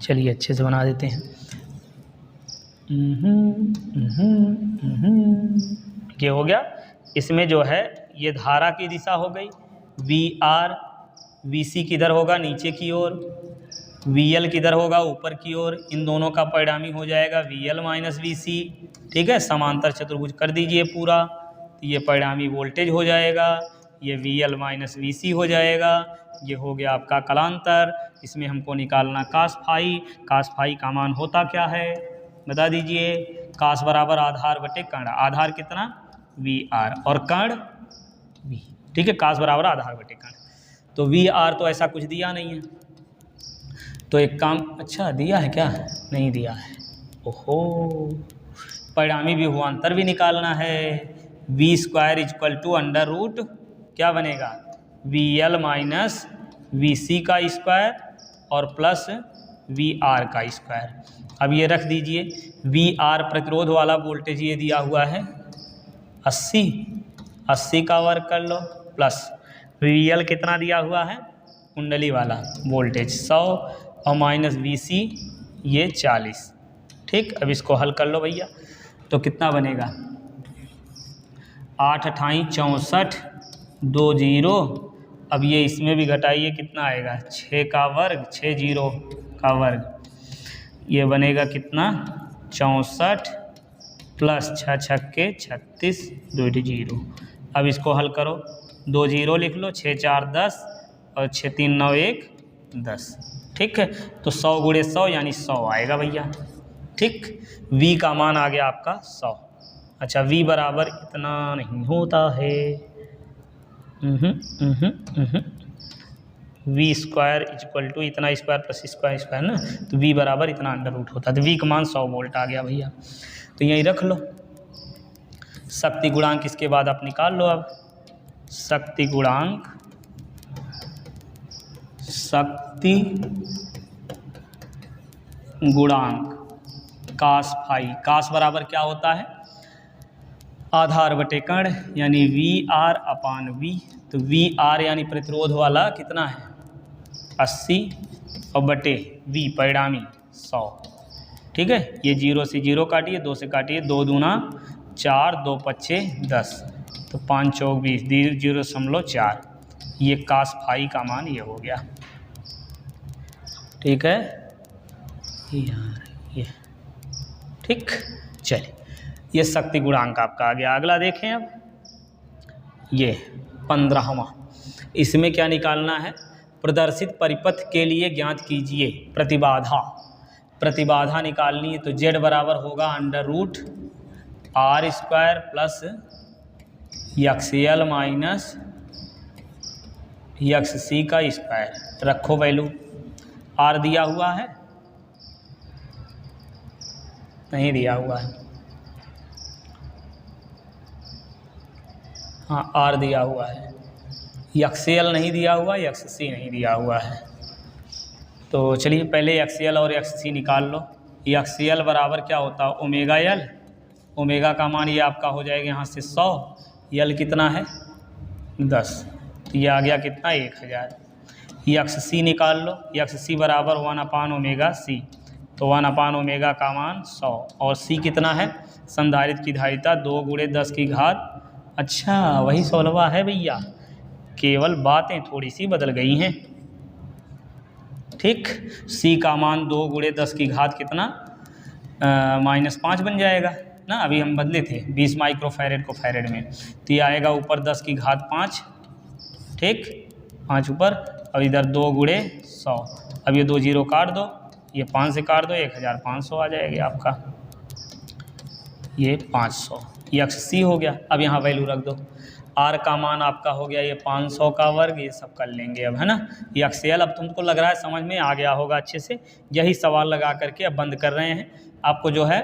चलिए अच्छे से बना देते हैं। ये हो गया। इसमें जो है ये धारा की दिशा हो गई, वी आर, वी सी किधर होगा, नीचे की ओर, वी एल किधर होगा, ऊपर की ओर। इन दोनों का परिणामी हो जाएगा वी एल माइनस वी सी। ठीक है, समांतर चतुर्भुज कर दीजिए पूरा, ये परिणामी वोल्टेज हो जाएगा, ये वी एल माइनस वी सी हो जाएगा। ये हो गया आपका कलांतर। इसमें हमको निकालना कास फाई। कास फाई का मान होता क्या है बता दीजिए, कास बराबर आधार बटे कर्ण, आधार कितना वी आर और कर्ण वी। ठीक है, कास बराबर आधार बटे कर्ण, तो वी आर तो ऐसा कुछ दिया नहीं है, तो एक काम, अच्छा दिया है क्या, नहीं दिया है, ओहो, परिणामी विभवांतर भी निकालना है। V square equal to under root क्या बनेगा, V L minus V C का स्क्वायर और प्लस वी आर का स्क्वायर। अब ये रख दीजिए, वी आर प्रतिरोध वाला वोल्टेज ये दिया हुआ है 80 का वर्ग कर लो, प्लस वी एल कितना दिया हुआ है कुंडली वाला वोल्टेज 100 और माइनस वी सी ये 40। ठीक, अब इसको हल कर लो भैया, तो कितना बनेगा 8 अठाई 64 2 0। अब ये इसमें भी घटाइए, कितना आएगा 6 का वर्ग 6 0 का वर्ग, ये बनेगा कितना 64 प्लस 6 छक्के 36 2 0। अब इसको हल करो, 2 0 लिख लो, 6 4 10 और 6 3 9 1 10। ठीक है, तो 100 गुणे 100 यानी 100 आएगा भैया। ठीक, v का मान आ गया आपका 100। अच्छा v बराबर इतना नहीं होता है, वी स्क्वायर इक्वल टू इतना स्क्वायर प्लस स्क्वायर स्क्वायर ना, तो v बराबर इतना अंडर रूट होता है, तो v का मान 100 वोल्ट आ गया भैया। तो यहीं रख लो, शक्ति गुणांक इसके बाद आप निकाल लो। अब शक्ति गुणांक, शक्ति गुणांक कास फाई, कास बराबर क्या होता है आधार बटे कर्ण, यानी वी आर अपान वी। तो वी आर यानी प्रतिरोध वाला कितना है 80 और बटे वी परिणामी 100। ठीक है, ये 0 से 0 काटिए, 2 से काटिए, 2 दूना 4 2 पच्चे 10, तो 5 चौक 20 0.4। ये कास फाई का मान ये हो गया। ठीक है यार, ये ठीक, चलिए ये शक्ति गुणांक आपका आ गया। अगला देखें, अब ये 15वां, इसमें क्या निकालना है, प्रदर्शित परिपथ के लिए ज्ञात कीजिए प्रतिबाधा। प्रतिबाधा निकालनी है, तो z बराबर होगा under root R square plus X L minus X C का स्क्वायर। रखो वैल्यू, आर दिया हुआ है नहीं दिया हुआ है, हाँ आर दिया हुआ है, एक्स एल नहीं दिया हुआ, एक्स सी नहीं दिया हुआ है। तो चलिए पहले एक्स एल और एक्स सी निकाल लो। एक्स एल बराबर क्या होता है ओमेगा एल, ओमेगा का मान ये आपका हो जाएगा यहाँ से 100, एल कितना है 10, तो ये आ गया कितना 1000। एक्स सी निकाल लो, एक्स सी बराबर 1 ओमेगा सी, तो 1 ओमेगा का मान 100 और सी कितना है संधारित्र की धारिता 2 गुणे 10 की घात, अच्छा वही 16वां है भैया, केवल बातें थोड़ी सी बदल गई हैं। ठीक, सी का मान 2 गुणे 10 की घात कितना -5 बन जाएगा ना, अभी हम बदले थे 20 माइक्रोफैरेड को फैरेड में, तो ये आएगा ऊपर 10 की घात 5। ठीक, 5 ऊपर, और इधर 2 गुणे 100, अब ये 2 0 काट दो, ये 5 से काट दो, 1500 आ जाएगा आपका, ये 500 एक्स सी हो गया। अब यहाँ वैल्यू रख दो, आर का मान आपका हो गया ये 500 का वर्ग, ये सब कर लेंगे अब, है ना। ये एक्सेल अब तुमको लग रहा है समझ में आ गया होगा अच्छे से। यही सवाल लगा करके अब बंद कर रहे हैं। आपको जो है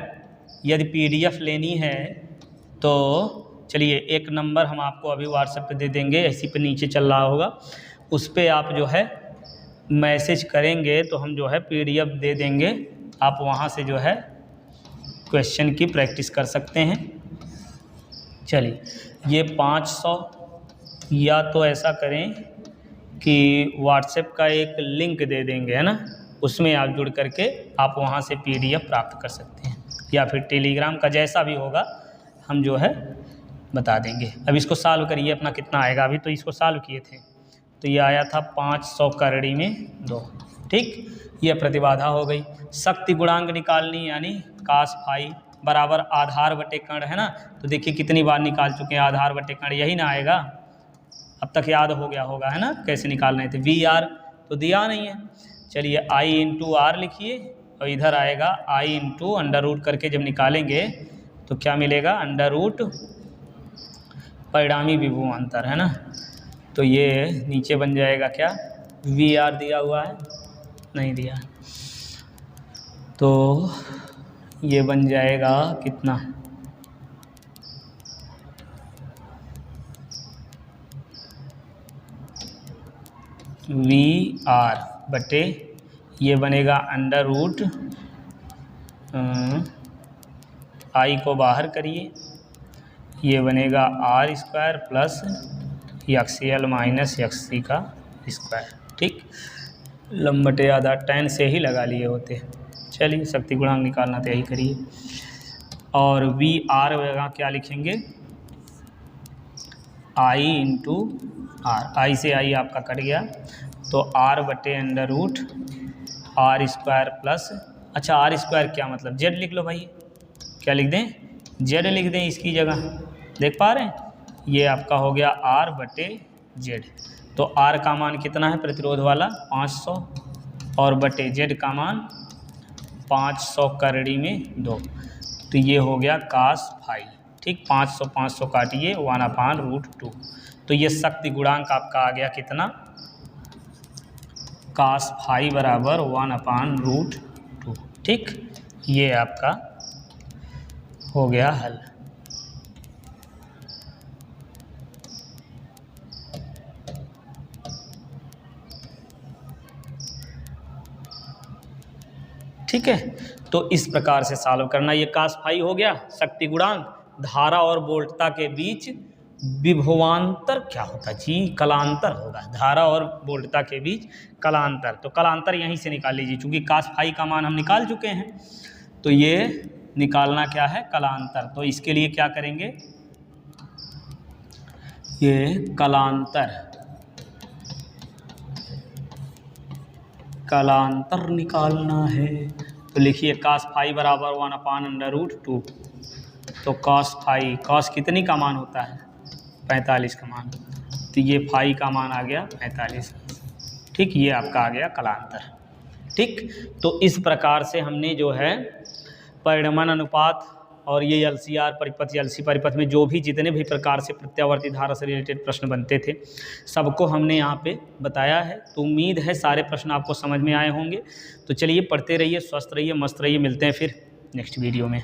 यदि PDF लेनी है तो चलिए एक नंबर हम आपको अभी व्हाट्सएप पे दे देंगे, इसी पे नीचे चल रहा होगा, उस पर आप जो है मैसेज करेंगे तो हम जो है PDF दे देंगे। आप वहाँ से जो है क्वेश्चन की प्रैक्टिस कर सकते हैं। चलिए ये 500, या तो ऐसा करें कि व्हाट्सएप का एक लिंक दे देंगे, है ना, उसमें आप जुड़ करके आप वहाँ से PDF प्राप्त कर सकते हैं, या फिर टेलीग्राम का, जैसा भी होगा हम जो है बता देंगे। अब इसको सॉल्व करिए अपना कितना आएगा। अभी तो इसको सॉल्व किए थे तो ये आया था 500 करड़ी में 2। ठीक, ये प्रतिबाधा हो गई। शक्ति गुणांक निकालनी यानी कास फाई बराबर आधार बटे कण, है ना। तो देखिए कितनी बार निकाल चुके हैं आधार बटे कण, यही ना आएगा। अब तक याद हो गया होगा, है ना, कैसे निकालने थे। VR तो दिया नहीं है, चलिए I इंटू आर लिखिए और इधर आएगा I इंटू अंडर रूट करके जब निकालेंगे तो क्या मिलेगा, अंडर रूट परिणामी विभवांतर, है ना। तो ये नीचे बन जाएगा क्या, VR दिया हुआ है, नहीं दिया, तो ये बन जाएगा कितना, VR बटे ये बनेगा अंडर रूट, I को बाहर करिए, ये बनेगा R square plus XL minus XC का स्क्वायर। ठीक, लंबटे आधा tan से ही लगा लिए होते। चलिए शक्ति गुणांक निकालना तो यही करिए। और VR वगैरह क्या लिखेंगे, I इंटू आर, I से I आपका कट गया तो R बटे under root R square plus, अच्छा R स्क्वायर क्या मतलब, Z लिख लो भाई, क्या लिख दें, Z लिख दें इसकी जगह, देख पा रहे हैं। ये आपका हो गया R बटे Z, तो R का मान कितना है प्रतिरोध वाला 500 और बटे Z का मान 500 करड़ी में 2, तो ये हो गया कास फाई। ठीक, 500 500 काटिए 1/√2, तो ये शक्ति गुणांक आपका आ गया कितना, कास फाई बराबर 1/√2। ठीक, ये आपका हो गया हल। ठीक है, तो इस प्रकार से सॉल्व करना। ये कास फाई हो गया शक्ति गुणांक। धारा और वोल्टता के बीच विभवांतर क्या होता जी, कलांतर होगा। धारा और वोल्टता के बीच कलांतर, तो कलांतर यहीं से निकाल लीजिए, चूंकि कास फाई का मान हम निकाल चुके हैं, तो ये निकालना क्या है, कलांतर। तो इसके लिए क्या करेंगे, ये कलांतर निकालना है। तो लिखिए कास फाई बराबर 1/√2, तो कास फाई, कास कितनी का मान होता है 45 का मान, तो ये फाई का मान आ गया 45। ठीक, ये आपका आ गया कलांतर। ठीक, तो इस प्रकार से हमने जो है परिणमन अनुपात और ये LCR परिपथ, LC परिपथ में जो भी जितने भी प्रकार से प्रत्यावर्ती धारा से रिलेटेड प्रश्न बनते थे सबको हमने यहाँ पे बताया है। तो उम्मीद है सारे प्रश्न आपको समझ में आए होंगे। तो चलिए पढ़ते रहिए, स्वस्थ रहिए, मस्त रहिए, मिलते हैं फिर नेक्स्ट वीडियो में।